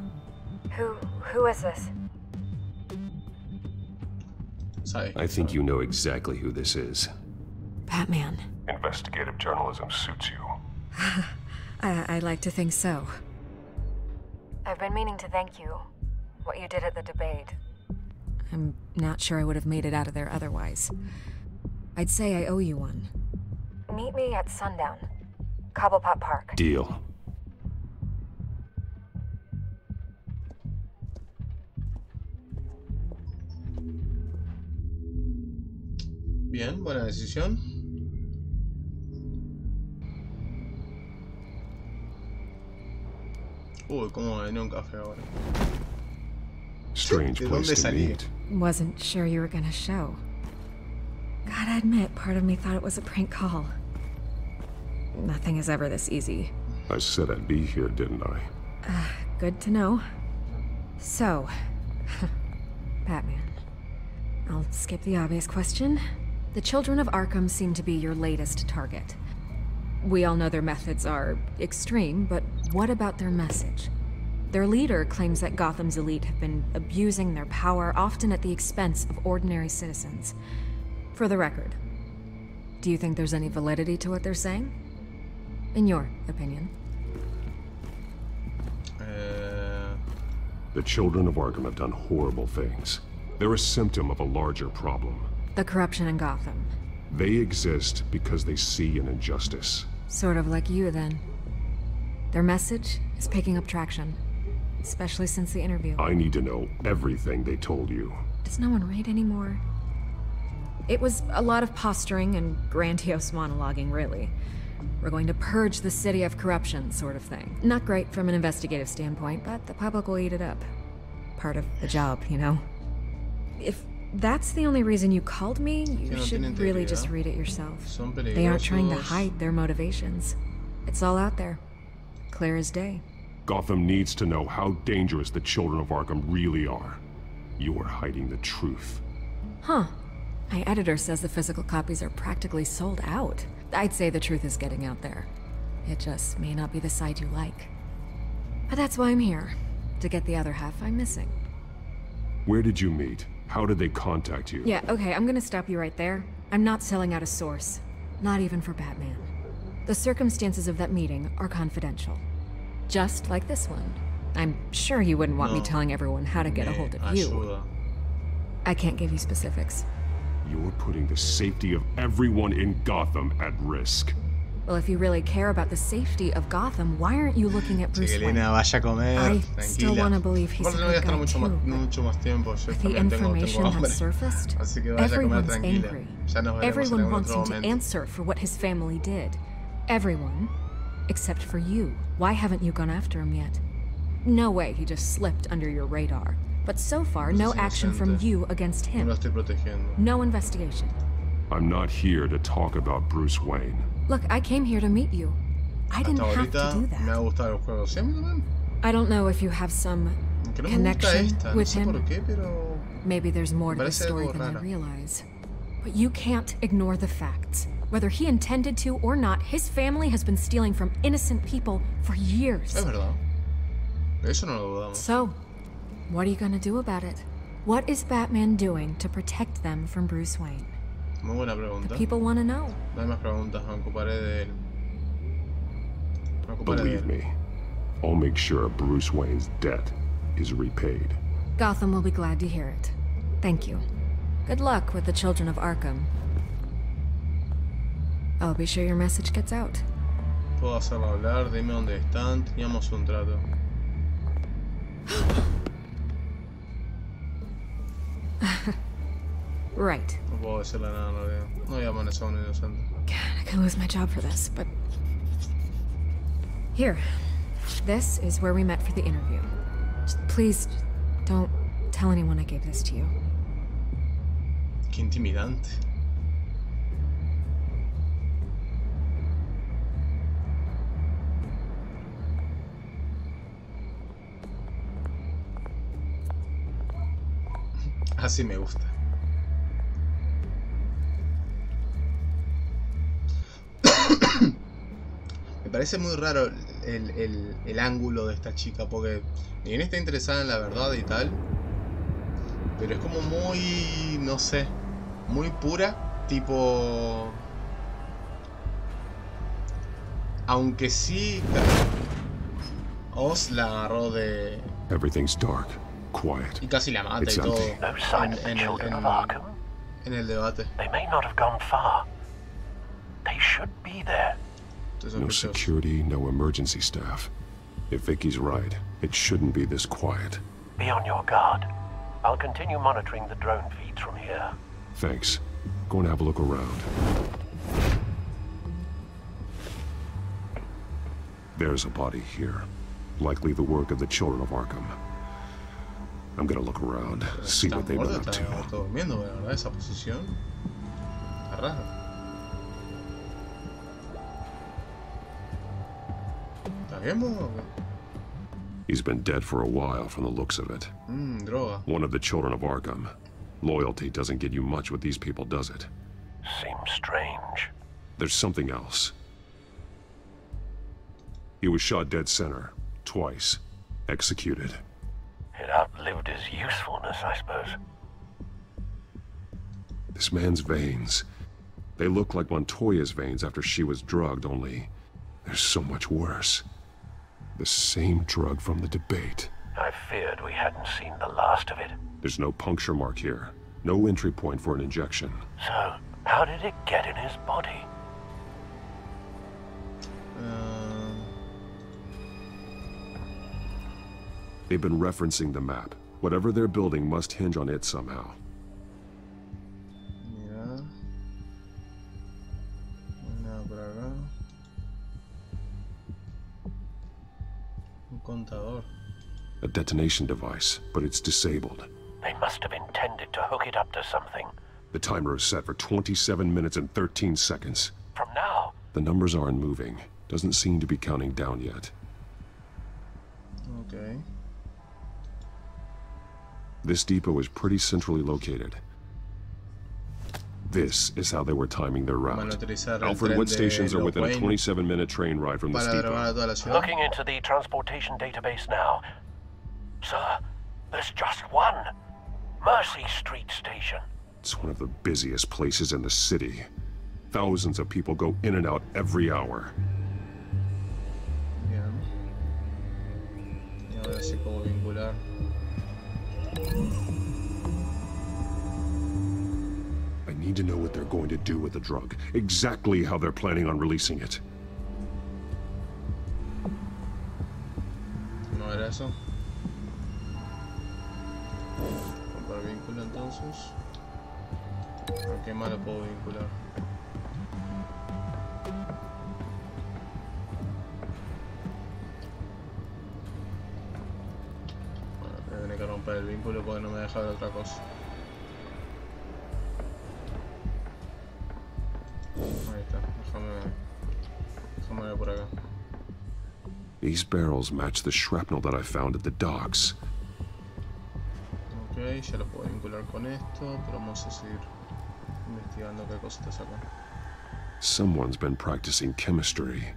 Who is this? I think you know exactly who this is. Batman. Investigative journalism suits you. I'd like to think so. I've been meaning to thank you. What you did at the debate. I'm not sure I would have made it out of there otherwise. I'd say I owe you one. Meet me at sundown. Cobblepot Park. Deal. Bien, buena decisión. Uy, cómo me venía un café ahora. Strange ¿De place dónde to salí? meet. Wasn't sure you were gonna show. Gotta admit, part of me thought it was a prank call. Nothing is ever this easy. I said I'd be here, didn't I? Good to know. So, Batman. I'll skip the obvious question. The Children of Arkham seem to be your latest target. We all know their methods are extreme, but what about their message? Their leader claims that Gotham's elite have been abusing their power, often at the expense of ordinary citizens. For the record, do you think there's any validity to what they're saying? In your opinion? The Children of Arkham have done horrible things. They're a symptom of a larger problem. The corruption in Gotham. They exist because they see an injustice. Sort of like you, then. Their message is picking up traction. Especially since the interview. I need to know everything they told you. Does no one read anymore? It was a lot of posturing and grandiose monologuing, really. We're going to purge the city of corruption, sort of thing. Not great from an investigative standpoint, but the public will eat it up. Part of the job, you know? If that's the only reason you called me, you should really just read it yourself. They aren't trying to hide their motivations. It's all out there. Clear as day. Gotham needs to know how dangerous the Children of Arkham really are. You are hiding the truth. Huh. My editor says the physical copies are practically sold out. I'd say the truth is getting out there. It just may not be the side you like. But that's why I'm here. to get the other half I'm missing. Where did you meet? How did they contact you? Yeah, okay, I'm gonna stop you right there. I'm not selling out a source. Not even for Batman. The circumstances of that meeting are confidential. Just like this one. I'm sure you wouldn't want me telling everyone how to get a hold of you. I can't give you specifics. You're putting the safety of everyone in Gotham at risk. Well, if you really care about the safety of Gotham, why aren't you looking at Bruce Wayne? Vaya a comer, I tranquila. still want to believe he's a good guy mucho más tiempo. Yo the también information tengo hambre. has surfaced. Así que vaya a comer Everyone's tranquila. angry. Ya nos veremos Everyone en wants otro him to momento. answer for what his family did. Everyone, except for you. Why haven't you gone after him yet? No way he just slipped under your radar. But so far, no action from you against him. No lo estoy protegiendo. No investigation. I'm not here to talk about Bruce Wayne. Look, I came here to meet you. I didn't have to do that. Me ha gustado el juego. ¿Sí, a mí también? I don't know if you have some Que no me gusta connection esta. with No sé him. por qué, pero Maybe there's more to the parece story algo than I rara. realize. But you can't ignore the facts. Whether he intended to or not, his family has been stealing from innocent people for years. Es verdad. Eso no lo dudamos. So, what are you gonna do about it? What is Batman doing to protect them from Bruce Wayne? Muy buena pregunta. People want to know. No hay más preguntas. Me ocuparé de él. Me ocuparé de Believe él. me, I'll make sure Bruce Wayne's debt is repaid. Gotham will be glad to hear it. Thank you. Good luck with the children of Arkham. I'll be sure your message gets out. Puedo hacerlo hablar. Dime dónde están. Teníamos un trato. Right. No puedo decirle nada en realidad. No voy a amanecer a un inocente. I could lose my job for this, but... Here. This is where we met for the interview. Just please, don't tell anyone I gave this to you. Qué intimidante. Así me gusta. Me parece muy raro el ángulo de esta chica, porque bien está interesada en la verdad y tal, pero es como muy, no sé, muy pura, tipo... Aunque sí, Oz la agarró de... Everything's dark, quiet. Y casi la mata y todo en el debate. They may not have gone far. They should be there. No security, no emergency staff. If Vicky's right, it shouldn't be this quiet. Be on your guard. I'll continue monitoring the drone feeds from here. Thanks. Go and have a look around. There's a body here. Likely the work of the children of Arkham. I'm gonna look around, see what they've been up to. Está durmiendo, ¿verdad? Esa posición. Está raro. ¿Está bien, mo? He's been dead for a while from the looks of it. Droga. One of the children of Arkham. Loyalty doesn't get you much with these people, does it? Seems strange. There's something else. He was shot dead center, twice. Executed. It outlived his usefulness, I suppose. This man's veins. They look like Montoya's veins after she was drugged, only they're so much worse. The same drug from the debate. I feared we hadn't seen the last of it. There's no puncture mark here. No entry point for an injection. So, how did it get in his body? They've been referencing the map. Whatever they're building must hinge on it somehow. Mira. Nada por acá. Un contador. A detonation device, but it's disabled. They must have intended to hook it up to something. The timer is set for 27 minutes and 13 seconds. From now? The numbers aren't moving. Doesn't seem to be counting down yet. Okay. This depot is pretty centrally located. This is how they were timing their route. Alfred Wood stations are within a 27-minute train ride from this depot. Looking into the transportation database now. Sir, there's just one. Mercy Street Station. It's one of the busiest places in the city. Thousands of people go in and out every hour. Bien. Y ahora sí puedo vincular. I need to know what they're going to do with the drug. Exactly how they're planning on releasing it. No era eso. Comprar vínculo entonces. ¿A qué más lo puedo vincular? Bueno, voy a tener que romper el vínculo porque no me deja ver otra cosa. Ahí está, déjame ver por acá. These barrels match the shrapnel that I found at the docks. Ok, ya lo puedo vincular con esto, pero vamos a seguir investigando qué cositas acá. Someone's been practicing chemistry.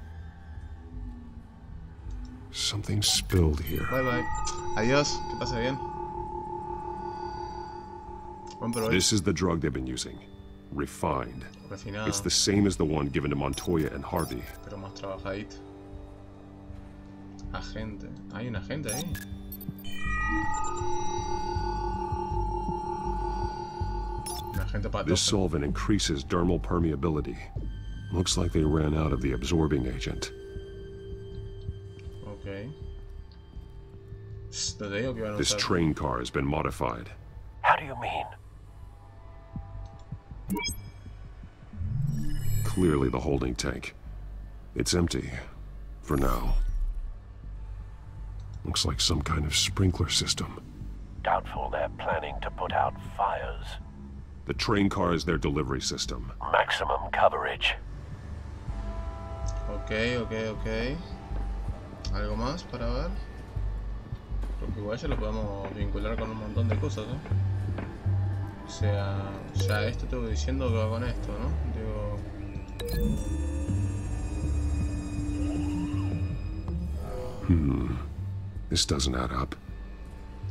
Something spilled here. Bye bye. Adiós, que pase bien. This is the drug they've been using. Refined. Refinado. It's the same as the one given to Montoya and Harvey. Pero más trabajadito. Agente. ¿Hay un agente ahí? Un agente patógeno. This solvent increases dermal permeability. Looks like they ran out of the absorbing agent. Okay. No te digo que iban a This usar. train car has been modified. How do you mean? Clearly the holding tank. It's empty. For now. Looks like some kind of sprinkler system. Doubtful they're planning to put out fires. The train car is their delivery system. Maximum coverage. Ok. ¿Algo más para ver? Porque igual ya lo podemos vincular con un montón de cosas, ¿no? O sea, ya esto tengo diciendo que va con esto, ¿no? Digo... This doesn't add up.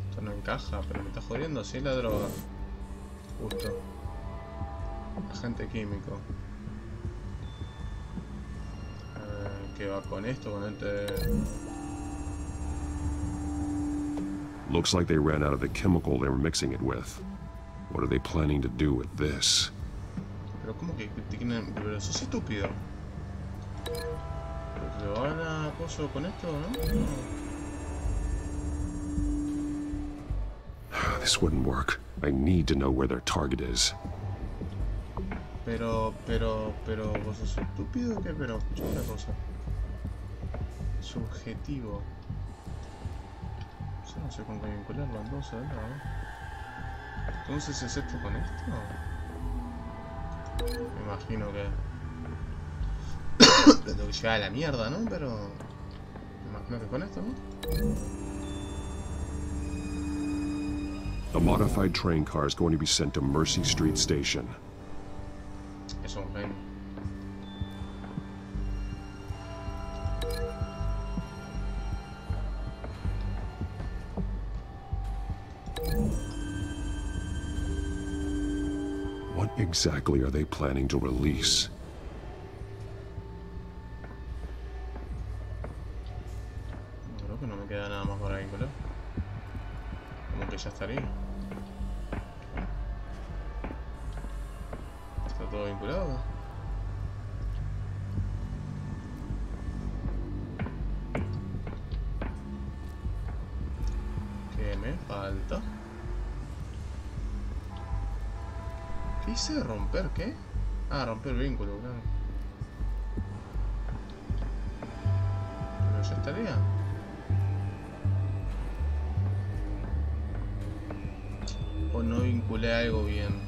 Esto no encaja, pero me está jodiendo, sí, la droga. Justo. Agente químico. ¿Qué va con esto? Con este... Looks like they ran out of the chemical they were mixing it with. What are they planning to do with this? Pero ¿cómo que tienen...? Pero sos estúpido. ¿Pero te van a apoyo con esto, no? This wouldn't work. I need to know where their target is. Pero, ¿vos sos estúpido o qué? Pero, escucha una cosa. Subjetivo. Yo no sé con qué vincularlo, entonces, ¿no? Entonces, ¿es esto con esto? Me imagino que... lo tengo que llevar a la mierda, ¿no? Pero... me imagino que con esto, ¿no? The modified train car is going to be sent to Mercy Street Station. Es un genio. What exactly are they planning to release? Creo que no me queda nada más para vincular. Como que ya estaría. Está todo vinculado. ¿Qué me falta? ¿Qué hice? ¿Romper qué? Ah, romper el vínculo, claro. Pero ya estaría. O no vinculé algo bien.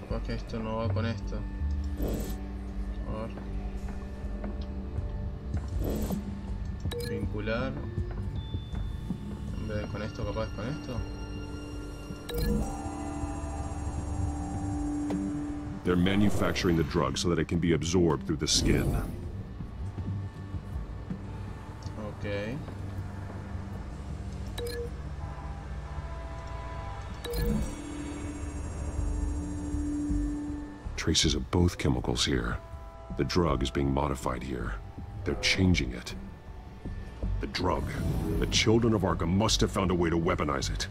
Capaz que esto no va con esto. A ver. Vincular. En vez de con esto, capaz con esto. They're manufacturing the drug so that it can be absorbed through the skin. Traces of both chemicals here. The drug is being modified here. They're changing it. The drug. The children of Arkham must have found a way to weaponize it.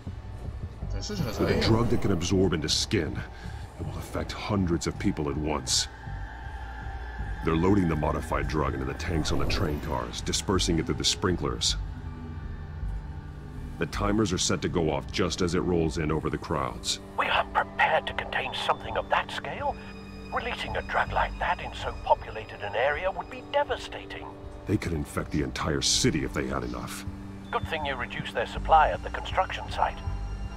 With a drug that can absorb into skin, it will affect hundreds of people at once. They're loading the modified drug into the tanks on the train cars, dispersing it through the sprinklers. The timers are set to go off just as it rolls in over the crowds. We aren't prepared to contain something of that scale. Releasing a drug like that in so populated an area would be devastating. They could infect the entire city if they had enough. Good thing you reduced their supply at the construction site.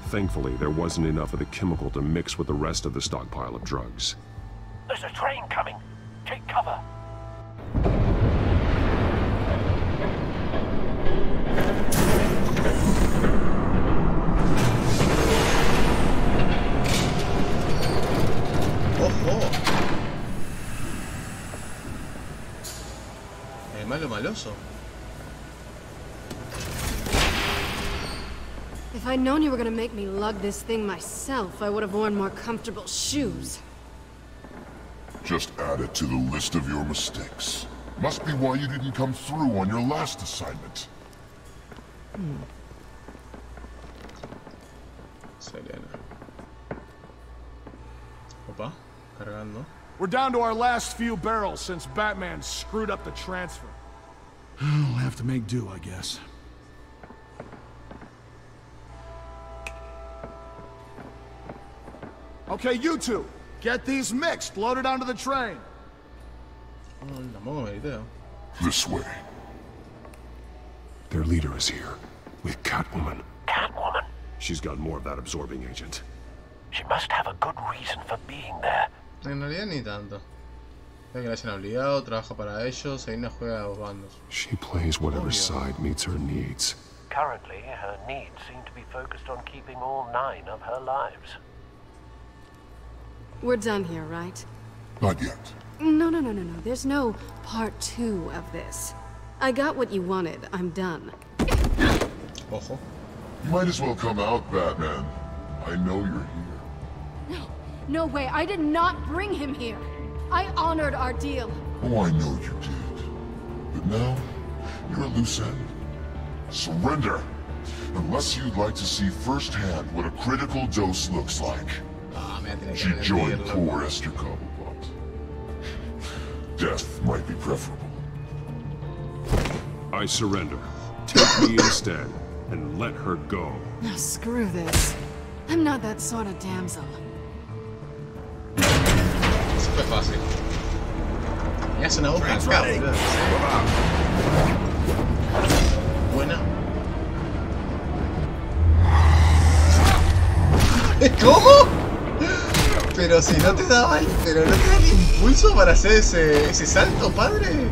Thankfully, there wasn't enough of the chemical to mix with the rest of the stockpile of drugs. There's a train coming. Take cover. ¡Ojo! El malo maloso. If I'd known you were gonna make me lug this thing myself, I would have worn more comfortable shoes. Just add it to the list of your mistakes. Must be why you didn't come through on your last assignment. Serena. Opa, cargando. We're down to our last few barrels since Batman screwed up the transfer. We'll have to make do, I guess. Okay, you two, get these mixed, loaded onto the train. This way. Their leader is here, with Catwoman. Catwoman? She's got more of that absorbing agent. She must have a good reason for being there. En realidad ni tanto. Ya que la hayan obligado, trabaja para ellos, ahí no juega a los bandos. She plays whatever side meets her needs. Currently, her needs seem to be focused on keeping all 9 of her lives. We're done here, right? Not yet. No. There's no part 2 of this. I got what you wanted. I'm done. Ojo. You might as well come out, Batman. I know you're here. No way. I did not bring him here. I honored our deal. Oh, I know you did. But now, you're a loose end. Surrender. Unless you'd like to see firsthand what a critical dose looks like. She joined poor Esther Cobblepot. Death might be preferable. I surrender. Take me instead, and let her go. No, screw this. I'm not that sort of damsel. Súper fácil. Ya se una boca acá, boludo. Buena. ¿Cómo? Pero si no te daba el... Pero no te da el impulso para hacer ese salto, padre.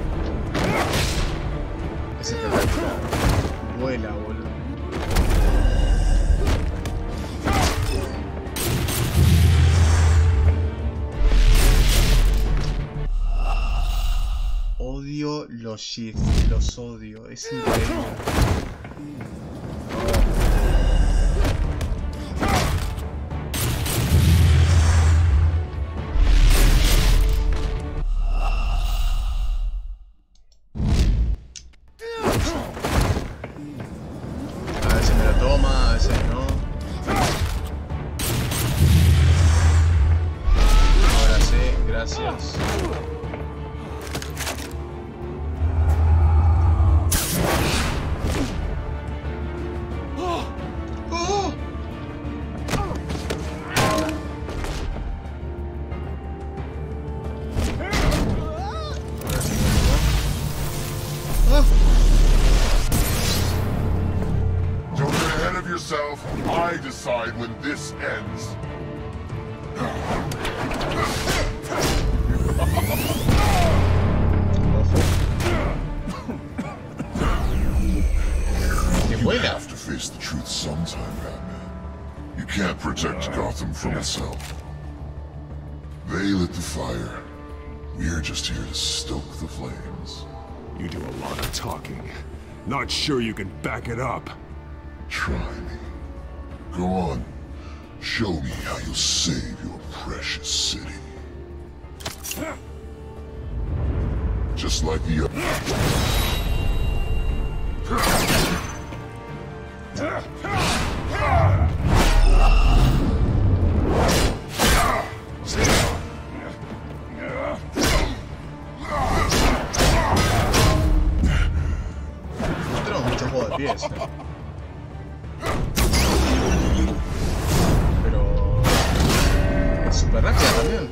Es espectacular. Vuela, boludo. Odio los shifts, los odio. Es increíble. I decide when this ends. You have to face the truth sometime, Batman. You can't protect Gotham from itself. They lit the fire. We're just here to stoke the flames. You do a lot of talking. Not sure you can back it up. Try me. Go on. Show me how you'll save your precious city. Just like the tenemos mucho juego de pies, pero es súper rápida también.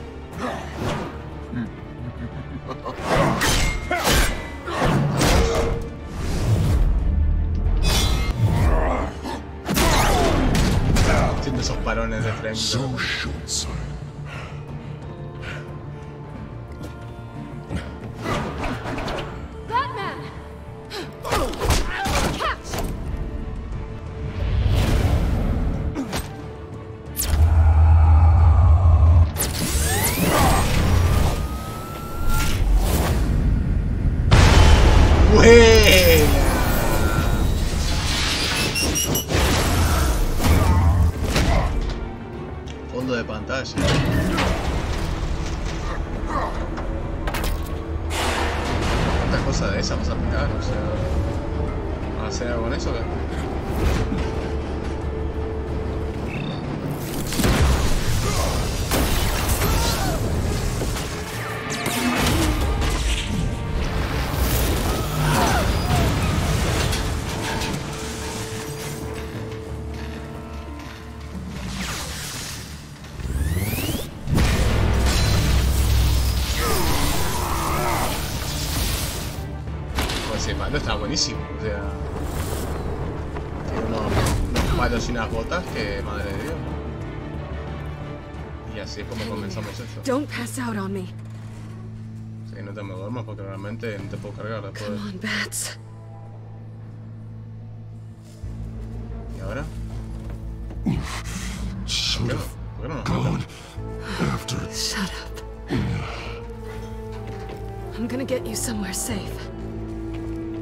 Siento esos parones de frame. Fondo de pantalla. ¿Cuántas cosas de esas vas a aplicar? O sea, ¿vas a hacer algo con eso? ¿Qué? Está buenísimo, o sea, tiene unos palos y unas botas que, madre de Dios. Y así es como comenzamos esto. Don't pass out on me. Sí, no te me duermas porque realmente no te puedo cargar después. Come on, bats. ¿Y ahora? Should have gone after. Shut up. I'm gonna get you somewhere safe.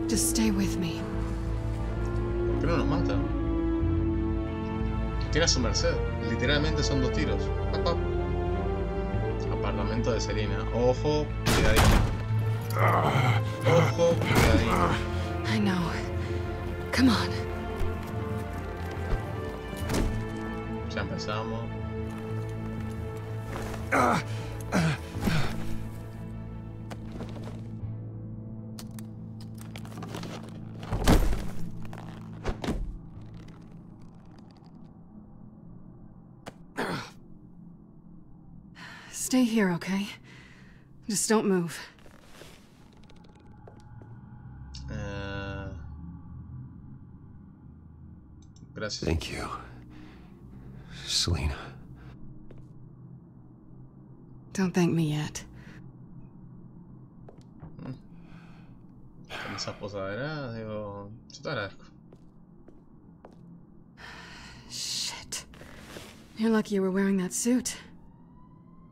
Just stay with me. ¿Por qué no nos mata? Tiene a su merced. Literalmente son 2 tiros. Apartamento de Selina. Ojo, cuidadito. Ojo, cuidadito. I know. Come on. Ya empezamos. Stay here, okay? Just don't move. Gracias. Thank you, Selina. Don't thank me yet. Con esas posaderas, digo, yo te agradezco. Shit. You're lucky you were wearing that suit.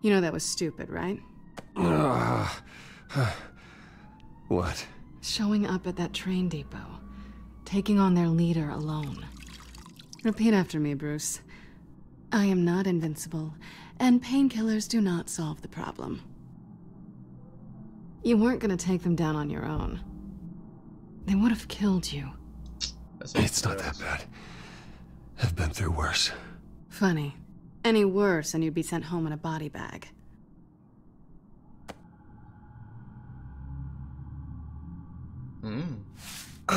You know that was stupid, right? What? Showing up at that train depot. Taking on their leader alone. Repeat after me, Bruce. I am not invincible, and painkillers do not solve the problem. You weren't gonna take them down on your own. They would have killed you. It's not that bad. I've been through worse. Funny. Any worse and you'd be sent home in a body bag.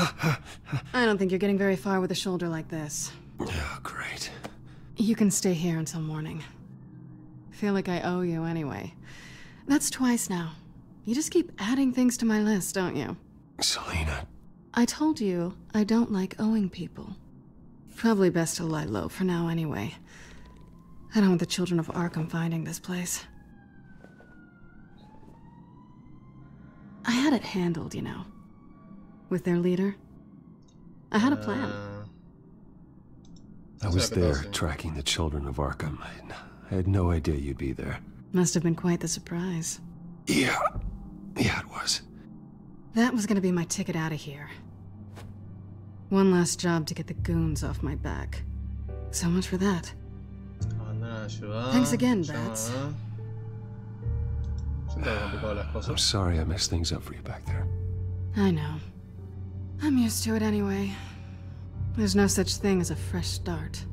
I don't think you're getting very far with a shoulder like this. Oh, great. You can stay here until morning. Feel like I owe you anyway. That's twice now. You just keep adding things to my list, don't you? Selina. I told you I don't like owing people. Probably best to lie low for now anyway. I don't want the children of Arkham finding this place. I had it handled, you know. With their leader. I had a plan. I was there tracking the children of Arkham. I had no idea you'd be there. Must have been quite the surprise. Yeah, it was. That was gonna be my ticket out of here. One last job to get the goons off my back. So much for that. Thanks again, Bats. I'm sorry I messed things up for you back there. I know. I'm used to it anyway. There's no such thing as a fresh start.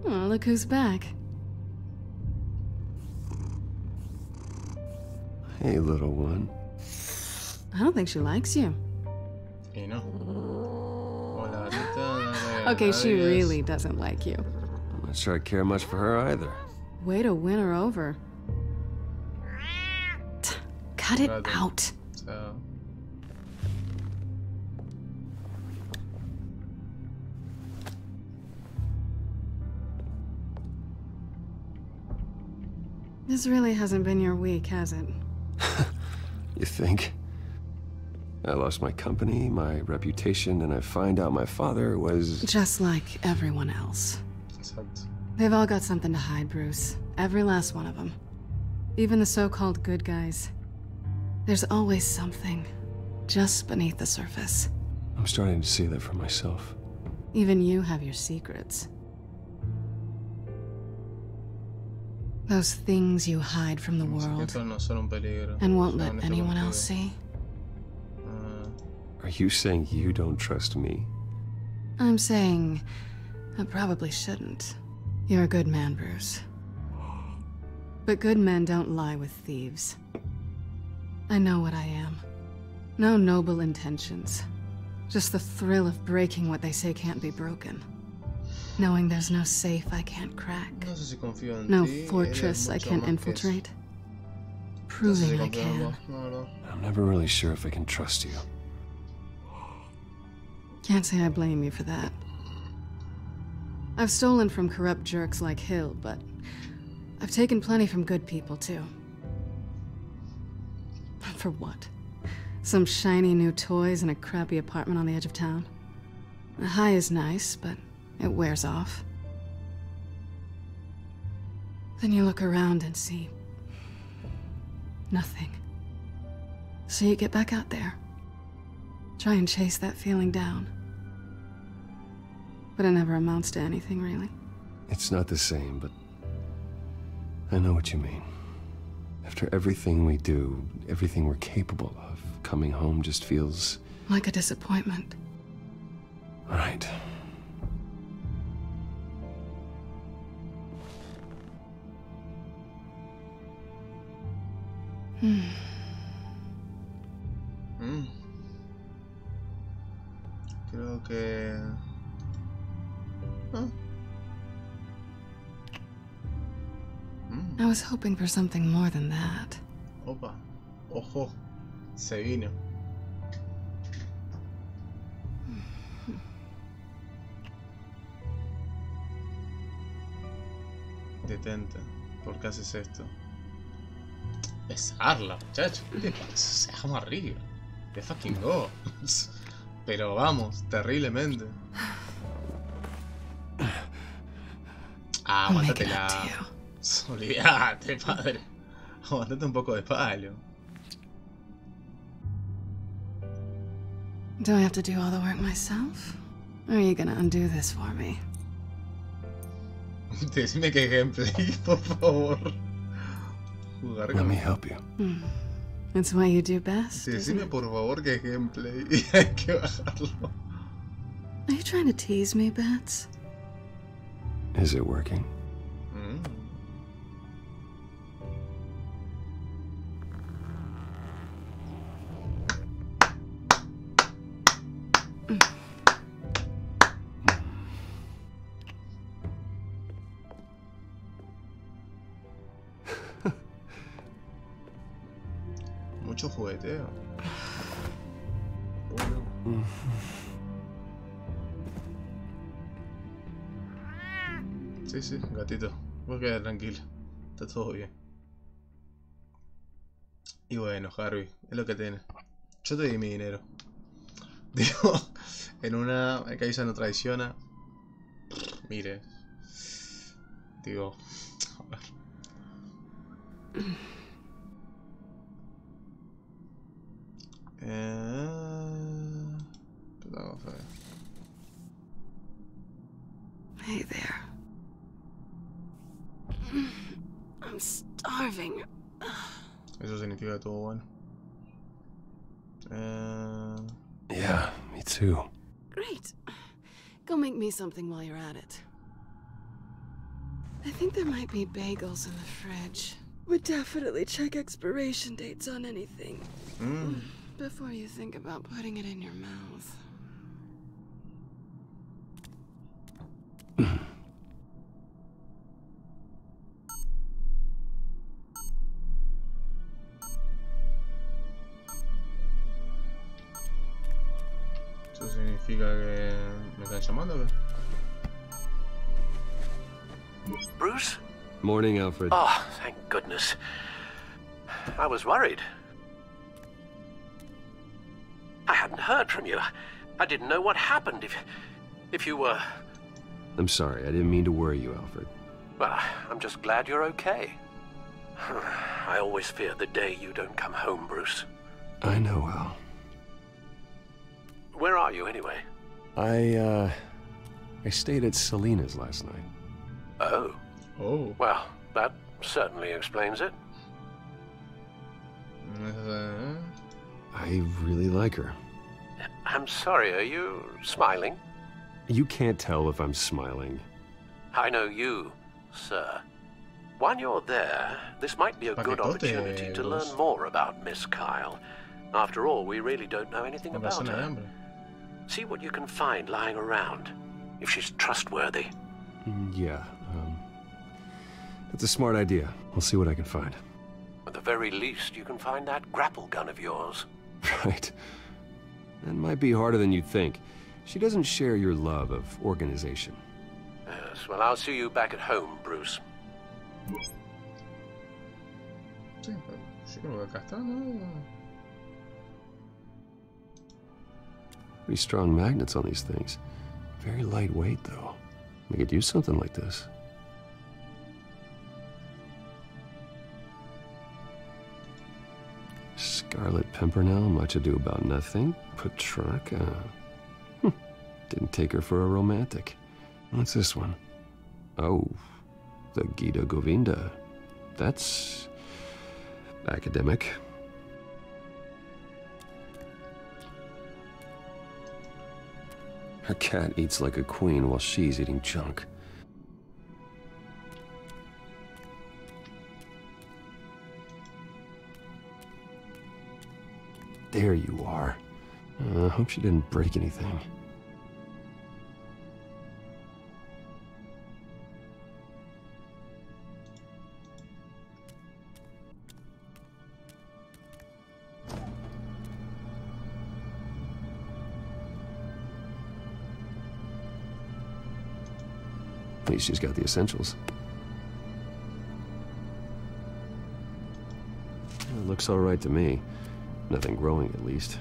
Oh, look who's back. Hey, little one. I don't think she likes you. Y no. Okay, she really doesn't like you. I'm not sure I care much for her either. Way to win her over. Cut it out. So. This really hasn't been your week, has it? You think? I lost my company, my reputation, and I find out my father was... Just like everyone else. They've all got something to hide, Bruce. Every last one of them. Even the so-called good guys. There's always something just beneath the surface. I'm starting to see that for myself. Even you have your secrets. Those things you hide from the world and won't let anyone else see. Are you saying you don't trust me? I'm saying I probably shouldn't. You're a good man, Bruce. But good men don't lie with thieves. I know what I am. No noble intentions. Just the thrill of breaking what they say can't be broken. Knowing there's no safe I can't crack. No fortress I can't infiltrate. Proving I can. I'm never really sure if I can trust you. Can't say I blame you for that. I've stolen from corrupt jerks like Hill, but I've taken plenty from good people too. For what? Some shiny new toys and a crappy apartment on the edge of town? The high is nice, but it wears off. Then you look around and see nothing. So you get back out there. Try and chase that feeling down. But it never amounts to anything, really. It's not the same, but I know what you mean. After everything we do, everything we're capable of, coming home just feels... like a disappointment. Right. Creo que... ¿Ah? I was hoping for something more than that. Opa. Ojo. Se vino. Detente. ¿Por qué haces esto? Besarla, muchacho. ¿Qué te pasa? Dejamos arriba. The fucking go. Pero vamos, terriblemente. Ah, aguántatela. Olvídate, padre. Aguántate un poco de palo. Do I have to do all the work myself? Or are you gonna undo this for me? Decime qué gameplay, por favor. Let me help you. It's what you do best. Decime por favor que gameplay y hay que bajarlo. Are you trying to tease me, Bats? Is it working? Mucho jugueteo. Sí, sí, gatito. Vos quedate tranquilo. Está todo bien. Y bueno, Harvey, es lo que tiene. Yo te di mi dinero. Digo, en una que ella no traiciona. Mire. Digo, a ver. Hey there. I'm starving. Eso significa que estuvo bueno. Yeah, me too. Great. Go make me something while you're at it. I think there might be bagels in the fridge. Would definitely check expiration dates on anything. Before you think about putting it in your mouth. ¿Eso significa que me están llamando o qué? Bruce? Morning, Alfred. Oh, thank goodness. I was worried. I hadn't heard from you. I didn't know what happened if you were... I'm sorry, I didn't mean to worry you, Alfred. Well, I'm just glad you're okay. I always fear the day you don't come home, Bruce. I know, Al. Where are you, anyway? I stayed at Selena's last night. Oh. Oh. Well, that certainly explains it. I really like her. I'm sorry, are you smiling? You can't tell if I'm smiling. I know you, sir. While you're there, this might be a good opportunity to learn more about Miss Kyle. After all, we really don't know anything about her. See what you can find lying around, if she's trustworthy. Yeah, that's a smart idea. I'll see what I can find. At the very least, you can find that grapple gun of yours. Right. That might be harder than you'd think. She doesn't share your love of organization. Yes, well, I'll see you back at home, Bruce. Sí, pero sí creo que acá está, ¿no? Pretty strong magnets on these things. Very lightweight, though. We could use something like this. Scarlet Pimpernel, much ado about nothing. Petrarca. Didn't take her for a romantic. What's this one? Oh, the Gita Govinda. That's academic. Her cat eats like a queen while she's eating junk. There you are. I hope she didn't break anything. At least she's got the essentials. It looks all right to me. Nothing growing, at least.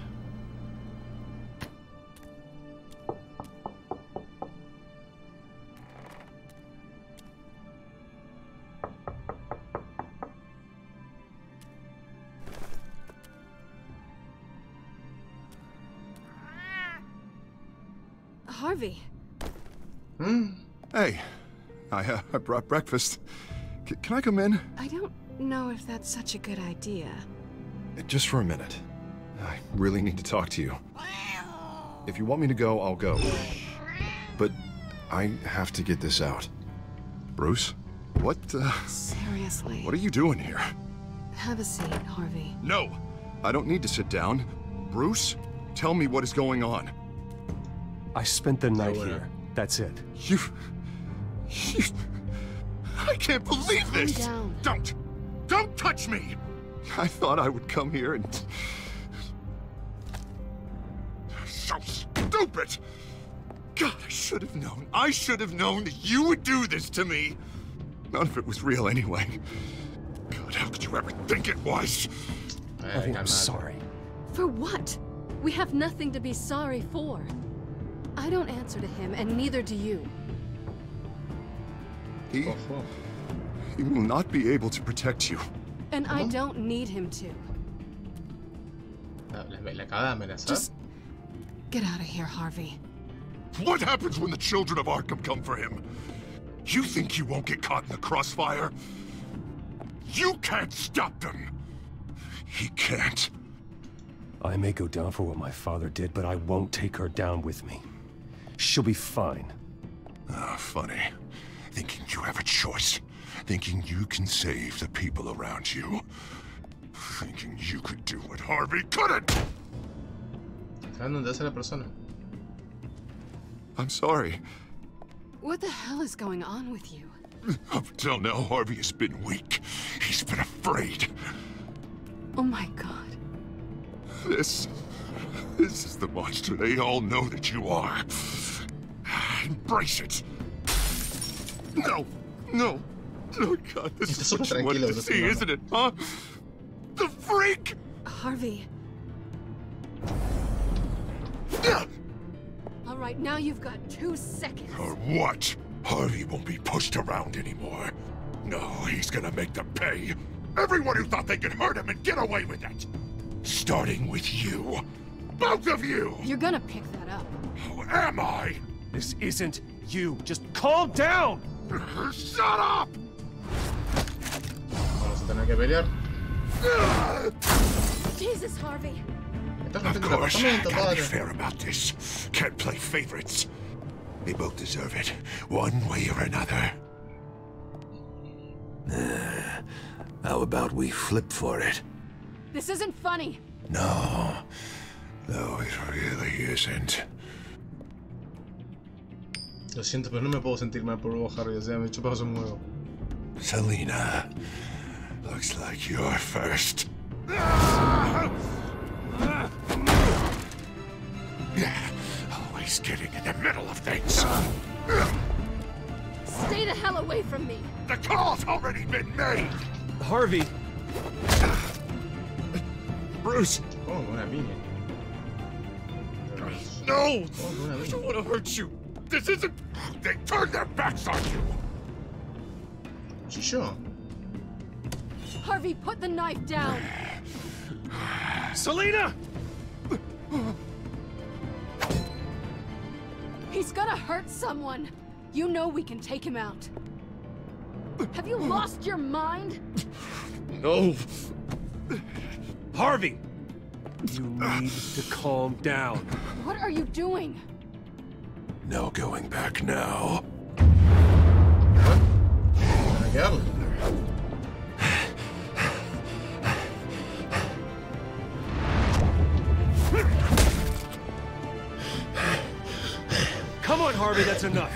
Harvey. Hey, I brought breakfast. Can I come in? I don't know if that's such a good idea. Just for a minute. I really need to talk to you. If you want me to go, I'll go. But I have to get this out. Bruce? What, Seriously. What are you doing here? Have a seat, Harvey. No! I don't need to sit down. Bruce, tell me what is going on. I spent the night here. That's it. You... I can't believe this! Calm down. Don't touch me! I thought I would come here and... So stupid! God, I should have known. I should have known that you would do this to me. None of it was real anyway. God, how could you ever think it was? I'm sorry. For what? We have nothing to be sorry for. I don't answer to him, and neither do you. He will not be able to protect you. And I don't need him to. ¿Le acaba de amenazar? Just get out of here, Harvey. What happens when the children of Arkham come for him? You think you won't get caught in the crossfire? You can't stop them! He can't. I may go down for what my father did, but I won't take her down with me. She'll be fine. Ah, funny. Thinking you have a choice. Thinking you can save the people around you. Thinking you could do what Harvey couldn't! I'm sorry. What the hell is going on with you? Up until now, Harvey has been weak. He's been afraid. Oh my god. This is the monster they all know that you are. Embrace it. No. Oh god, this is what you wanted to see, isn't it, huh? The freak! Harvey. All right, now you've got 2 seconds. Or what? Harvey won't be pushed around anymore. No, he's gonna make them pay. Everyone who thought they could hurt him and get away with it. Starting with you. Both of you! You're gonna pick that up. Who am I? This isn't you. Just calm down! Shut up! Vamos a tener que pelear. Jesus, Harvey. Of course, gotta be fair about this. Can't play favorites. They both deserve it, one way or another. How about we flip for it? This isn't funny. No, it really isn't. Lo siento, pero no me puedo sentir mal por vos, Harvey. O sea, me chupamos un huevo. Selena, looks like you're first. Always getting in the middle of things. Stay the hell away from me. The call's already been made. Harvey. Bruce. Oh, una piña. No! I don't want to hurt you. This isn't... They turned their backs on you. Sure. Harvey, put the knife down. Selena! He's gonna hurt someone. You know we can take him out. Have you lost your mind? No. Harvey! You need to calm down. What are you doing? No going back now. Miguel. Come on, Harvey, that's enough.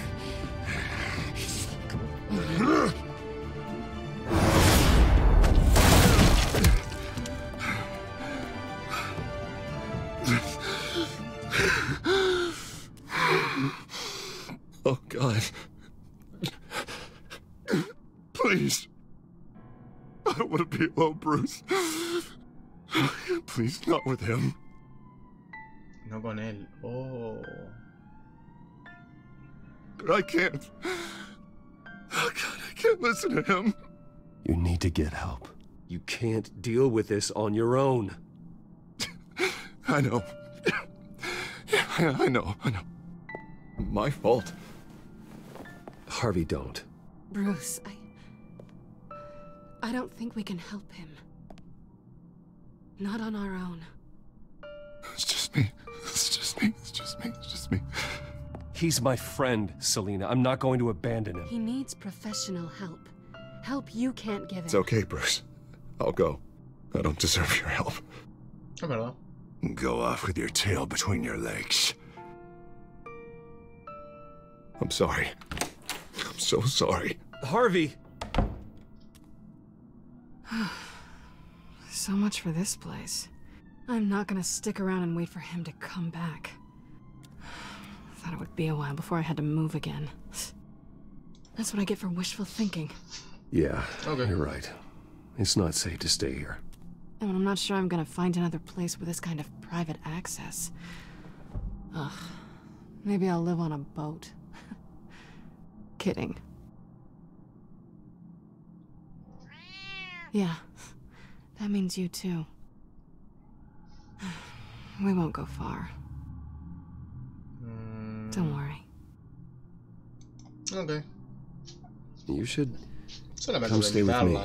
Oh, God. Please. I don't want to be alone, Bruce. Please, not with him. No con él. Oh. But I can't. Oh, God, I can't listen to him. You need to get help. You can't deal with this on your own. I know. Yeah, I know. My fault. Harvey, don't. Bruce, I don't think we can help him. Not on our own. It's just me. He's my friend, Selena. I'm not going to abandon him. He needs professional help. Help you can't give him. It's okay, Bruce. I'll go. I don't deserve your help. Go off with your tail between your legs. I'm sorry. I'm so sorry. Harvey! So much for this place. I'm not gonna stick around and wait for him to come back. Thought it would be a while before I had to move again. That's what I get for wishful thinking. Yeah, okay. You're right. It's not safe to stay here. And I'm not sure I'm gonna find another place with this kind of private access. Ugh. Maybe I'll live on a boat. Kidding. Yeah. That means you too. We won't go far. Don't worry. Okay. You should Come stay with me.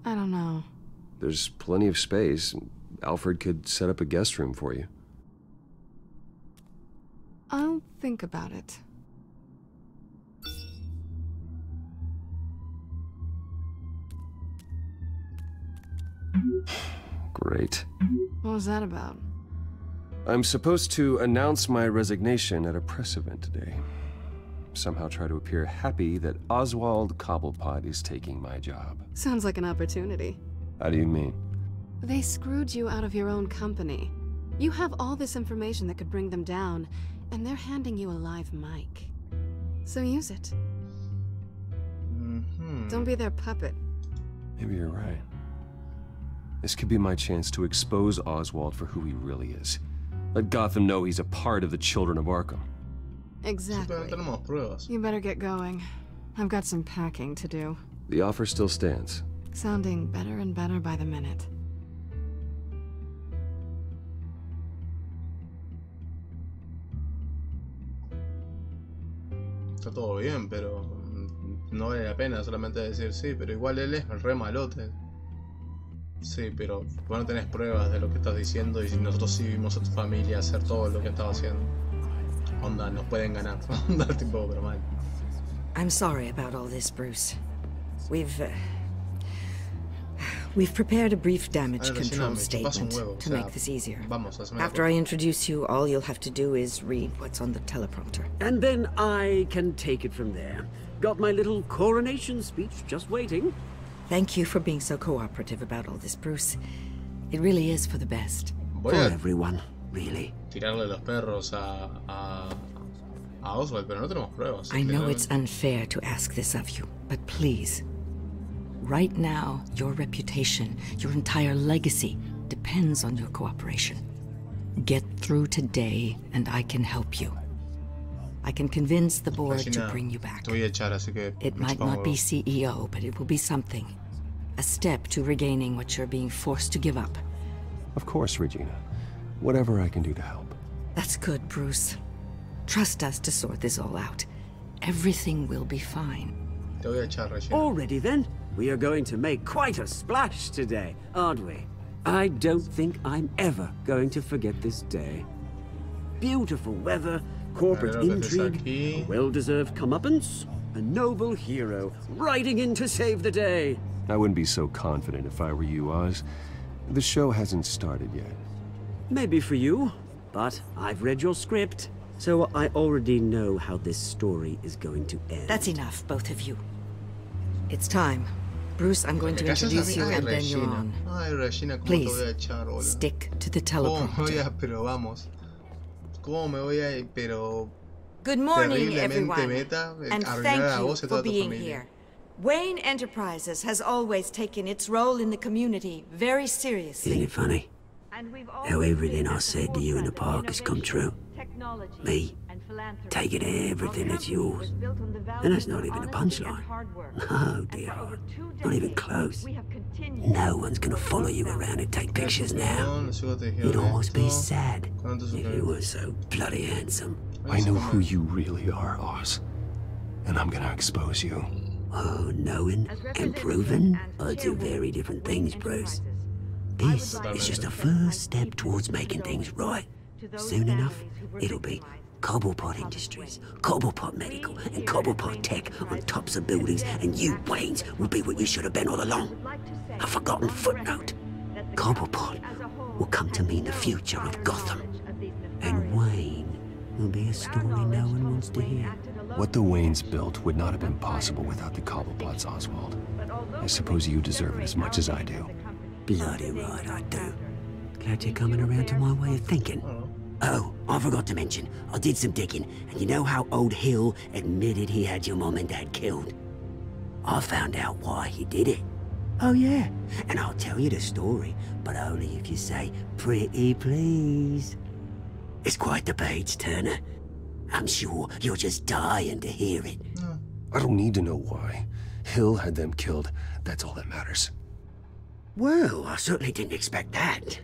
I don't know. There's plenty of space. Alfred could set up a guest room for you. I'll think about it. Great. What was that about? I'm supposed to announce my resignation at a press event today. Somehow try to appear happy that Oswald Cobblepot is taking my job. Sounds like an opportunity. How do you mean? They screwed you out of your own company. You have all this information that could bring them down, and they're handing you a live mic. So use it. Don't be their puppet. Maybe you're right. This could be my chance to expose Oswald for who he really is. Let Gotham know he's a part of the Children of Arkham. Exactly. You better get going. I've got some packing to do. The offer still stands. Sounding better and better by the minute. Está todo bien, pero no vale la pena solamente decir sí, pero igual él es el re malote. Sí, pero vos no tenés pruebas de lo que estás diciendo y nosotros sí vimos a tu familia hacer todo lo que estaba haciendo. Onda, nos pueden ganar. Onda, tipo, pero mal. I'm sorry about all this, Bruce. We've prepared a brief damage control statement to make this easier. After I introduce you, all you'll have to do is read what's on the teleprompter. And then I can take it from there. Got my little coronation speech just waiting. Thank you for being so cooperative about all this, Bruce. It really is for the best. For everyone, really. Tirarle los perros a Oswald, pero no tenemos pruebas. I know it's unfair to ask this of you, but please. Right now, your reputation, your entire legacy, depends on your cooperation. Get through today, and I can help you. I can convince the board to bring you back. It might not be CEO, but it will be something. A step to regaining what you're being forced to give up. Of course, Regina. Whatever I can do to help. That's good, Bruce. Trust us to sort this all out. Everything will be fine. Already then? We are going to make quite a splash today, aren't we? I don't think I'm ever going to forget this day. Beautiful weather, corporate intrigue, a well-deserved comeuppance, a noble hero riding in to save the day. I wouldn't be so confident if I were you, Oz. The show hasn't started yet. Maybe for you, but I've read your script, so I already know how this story is going to end. That's enough, both of you. It's time. Bruce, I'm going to introduce you and then you're on. Please, stick to the teleprompter. Good morning, everyone, and thank you for being here. Wayne Enterprises has always taken its role in the community very seriously. Isn't it funny? How everything I said to you in the park has come true. Me, taking everything that's yours. And that's not even a punchline. No, dear heart. Not even close. No one's gonna follow you around and take pictures now. You'd almost be sad if you were so bloody handsome. I know who you really are, Oz. And I'm gonna expose you. Oh, knowing and proving are two very different things, Bruce. This is just a first step towards making things right. Soon enough, it'll be Cobblepot Industries, Cobblepot Medical, and Cobblepot Tech on tops of buildings, and you, Waynes, will be what you should have been all along. A forgotten footnote. Cobblepot will come to mean the future of Gotham. And Wayne will be a story no one wants to hear. What the Waynes built would not have been possible without the Cobblepots, Oswald. I suppose you deserve it as much as I do. Bloody right I do. Glad you're coming around to my way of thinking. Oh, I forgot to mention, I did some digging, and you know how old Hill admitted he had your mom and dad killed? I found out why he did it. Oh yeah, and I'll tell you the story, but only if you say, pretty please. It's quite the page turner. I'm sure you're just dying to hear it. I don't need to know why. Hill had them killed, that's all that matters. Well, I certainly didn't expect that.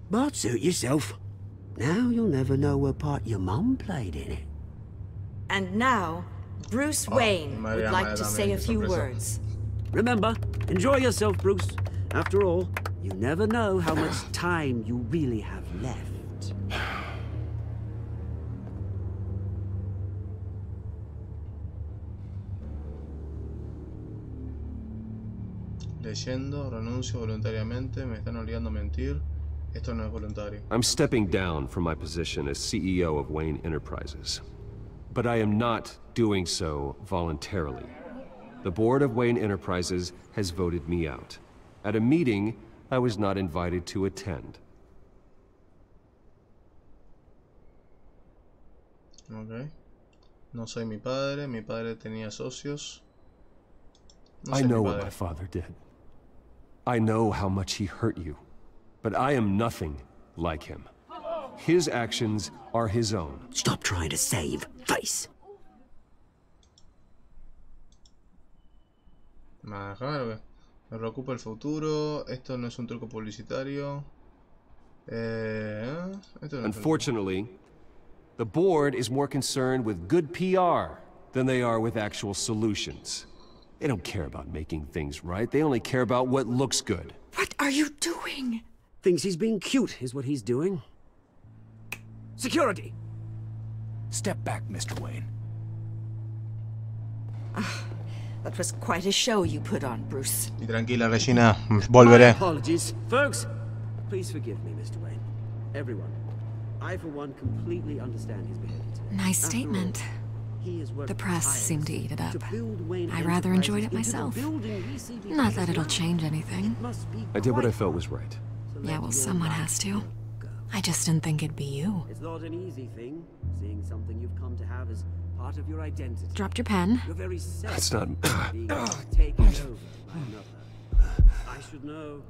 But suit yourself. Now you'll never know what part your mum played in it. And now, Bruce Wayne would like to say a few words. Remember, enjoy yourself, Bruce. After all, you never know how much time you really have left. Leyendo, renuncio voluntariamente, me están obligando a mentir. Esto no es voluntario. I'm stepping down from my position as CEO of Wayne Enterprises. But I am not doing so voluntarily. The board of Wayne Enterprises has voted me out. At a meeting I was not invited to attend. Okay. No soy mi padre tenía socios. I know what my father did. I know how much he hurt you. But I am nothing like him. His actions are his own. Stop trying to save face. Claro, me preocupa el futuro. Esto no es un truco publicitario. Unfortunately, the board is more concerned with good PR than they are with actual solutions. They don't care about making things right. They only care about what looks good. What are you doing? Thinks he's being cute, is what he's doing. Security! Step back, Mr. Wayne. That was quite a show you put on, Bruce. Y tranquila, Regina. Volveré. Apologies. Folks, please forgive me, Mr. Wayne. Everyone. I, for one, completely understand his behavior. Nice statement. The press seemed to eat it up. I rather enjoyed it myself. Not that it'll change anything. I did what I felt was right. Yeah, well, someone has to. I just didn't think it'd be you. It's not an easy thing, seeing something you've come to have as part of your identity. Dropped your pen. You're very sad. That's not... being taken over by another. I should know.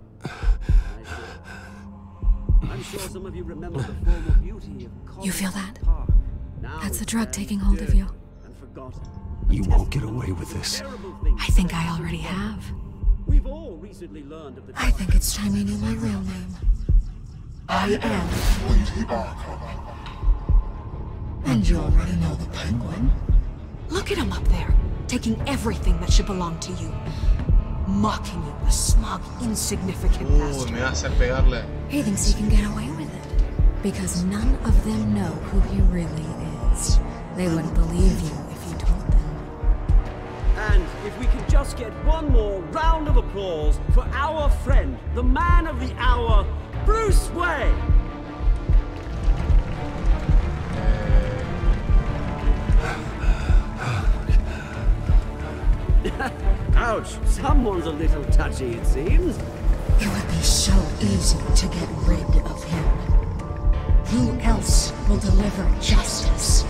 I'm sure some of you remember the former beauty of... You feel that? That's the drug taking hold of you. You won't get away with this. I think I already have. We've all recently learned of the... I think it's time you knew my real name. I am... Lady Arkham. And you already know the Penguin. Look at him up there, taking everything that should belong to you. Mocking you, a smug, insignificant bastard. Me va a hacer pegarle. He thinks he can get away with it. Because none of them know who he really is. They wouldn't believe you if you told them. And if we could just get one more round of applause for our friend, the man of the hour, Bruce Wayne! Ouch, someone's a little touchy, it seems. It would be so easy to get rid of him. Who else will deliver justice?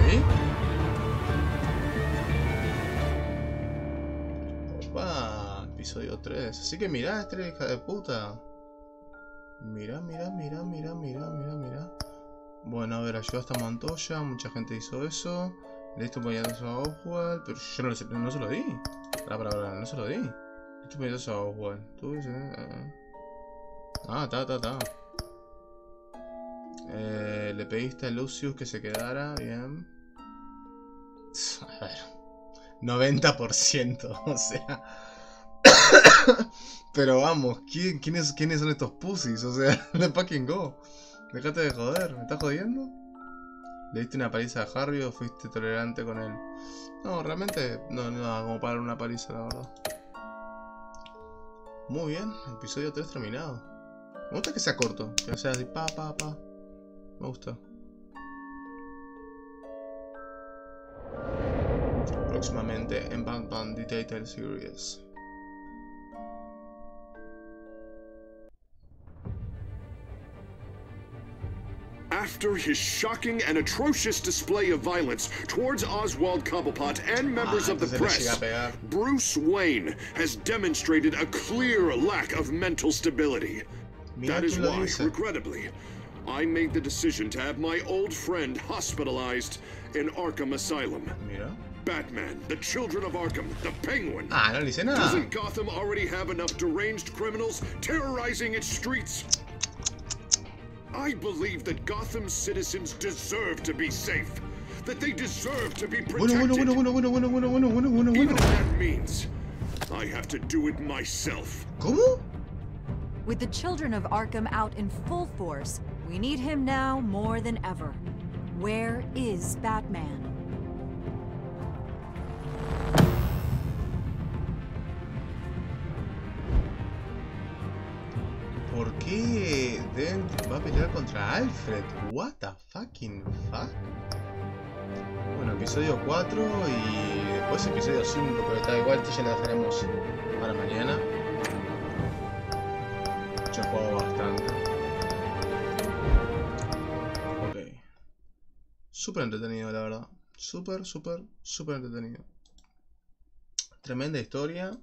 ¿Sí? Opa, episodio 3. Así que mirá, Estrella, hija de puta. Mirá. Bueno, a ver, ayudó a esta Montoya. Mucha gente hizo eso. Le diste un puñetazo a Oswald. Pero yo no se lo di. No se lo di. Le diste un puñetazo a Oswald. ¿Tú dices? Ta. Le pediste a Lucius que se quedara. Bien. A ver. 90%. O sea. Pero vamos, ¿quiénes son estos pussies? O sea, let fucking go. Dejate de joder, ¿me estás jodiendo? ¿Le diste una paliza a Harry o fuiste tolerante con él? No, realmente no como para una paliza, la verdad. Muy bien, episodio 3 terminado. Me gusta que sea corto, que sea así, pa. Me gusta. Próximamente en Batman The Telltale Series. After his shocking and atrocious display of violence towards Oswald Cobblepot and members of the press, Bruce Wayne has demonstrated a clear lack of mental stability. That is why, regrettably, I made the decision to have my old friend hospitalized in Arkham Asylum. Batman, the Children of Arkham, the Penguin. No le hice nada. Doesn't Gotham already have enough deranged criminals terrorizing its streets? I believe that Gotham citizens deserve to be safe. That they deserve to be protected. Even if that means I have to do it myself. ¿Cómo? With the children of Arkham out in full force, we need him now more than ever. Where is Batman? ¿Por qué Dent va a pelear contra Alfred? What the fucking fuck? Bueno, episodio 4 y después episodio 5, pero está igual, ya lo dejaremos para mañana. Ya he jugado bastante. Ok. Súper entretenido, la verdad. Súper entretenido. Tremenda historia.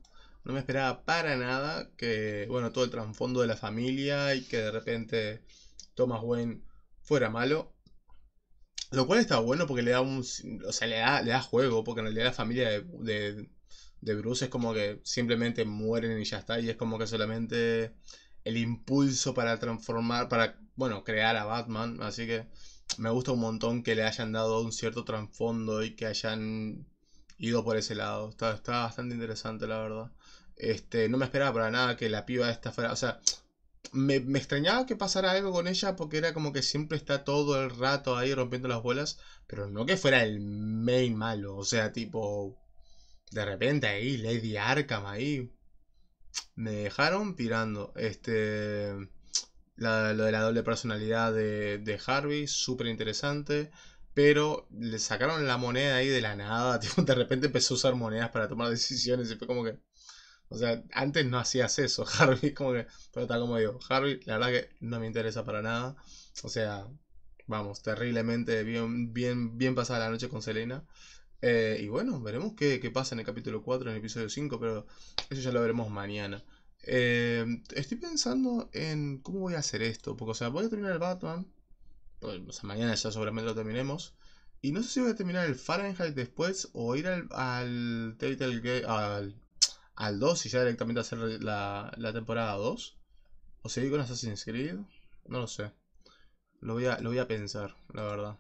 No me esperaba para nada que, bueno, todo el trasfondo de la familia y que de repente Thomas Wayne fuera malo. Lo cual está bueno porque le da un... O sea, le da juego, porque en realidad la familia de Bruce es como que simplemente mueren y ya está. Y es como que solamente el impulso para transformar, para, bueno, crear a Batman. Así que me gusta un montón que le hayan dado un cierto trasfondo y que hayan ido por ese lado. Está bastante interesante, la verdad. No me esperaba para nada que la piba esta fuera... O sea, me extrañaba que pasara algo con ella porque era como que siempre está todo el rato ahí rompiendo las bolas. Pero no que fuera el main malo. O sea, tipo... De repente ahí, Lady Arkham ahí. Me dejaron pirando. Lo de la doble personalidad de Harvey, súper interesante. Pero le sacaron la moneda ahí de la nada. Tipo, de repente empezó a usar monedas para tomar decisiones. Y fue como que... O sea, antes no hacías eso, Harvey, como que... Pero tal como digo, Harvey, la verdad que no me interesa para nada. O sea, vamos, terriblemente bien pasada la noche con Selena. Y bueno, veremos qué pasa en el capítulo 4, en el episodio 5, pero eso ya lo veremos mañana. Estoy pensando en cómo voy a hacer esto, porque, o sea, voy a terminar el Batman. Pues, o sea, mañana ya seguramente lo terminemos. Y no sé si voy a terminar el Fahrenheit después o ir al Telltale Game... Al 2 y ya directamente hacer la temporada 2. O seguir con Assassin's Creed. No lo sé. Lo voy a pensar, la verdad.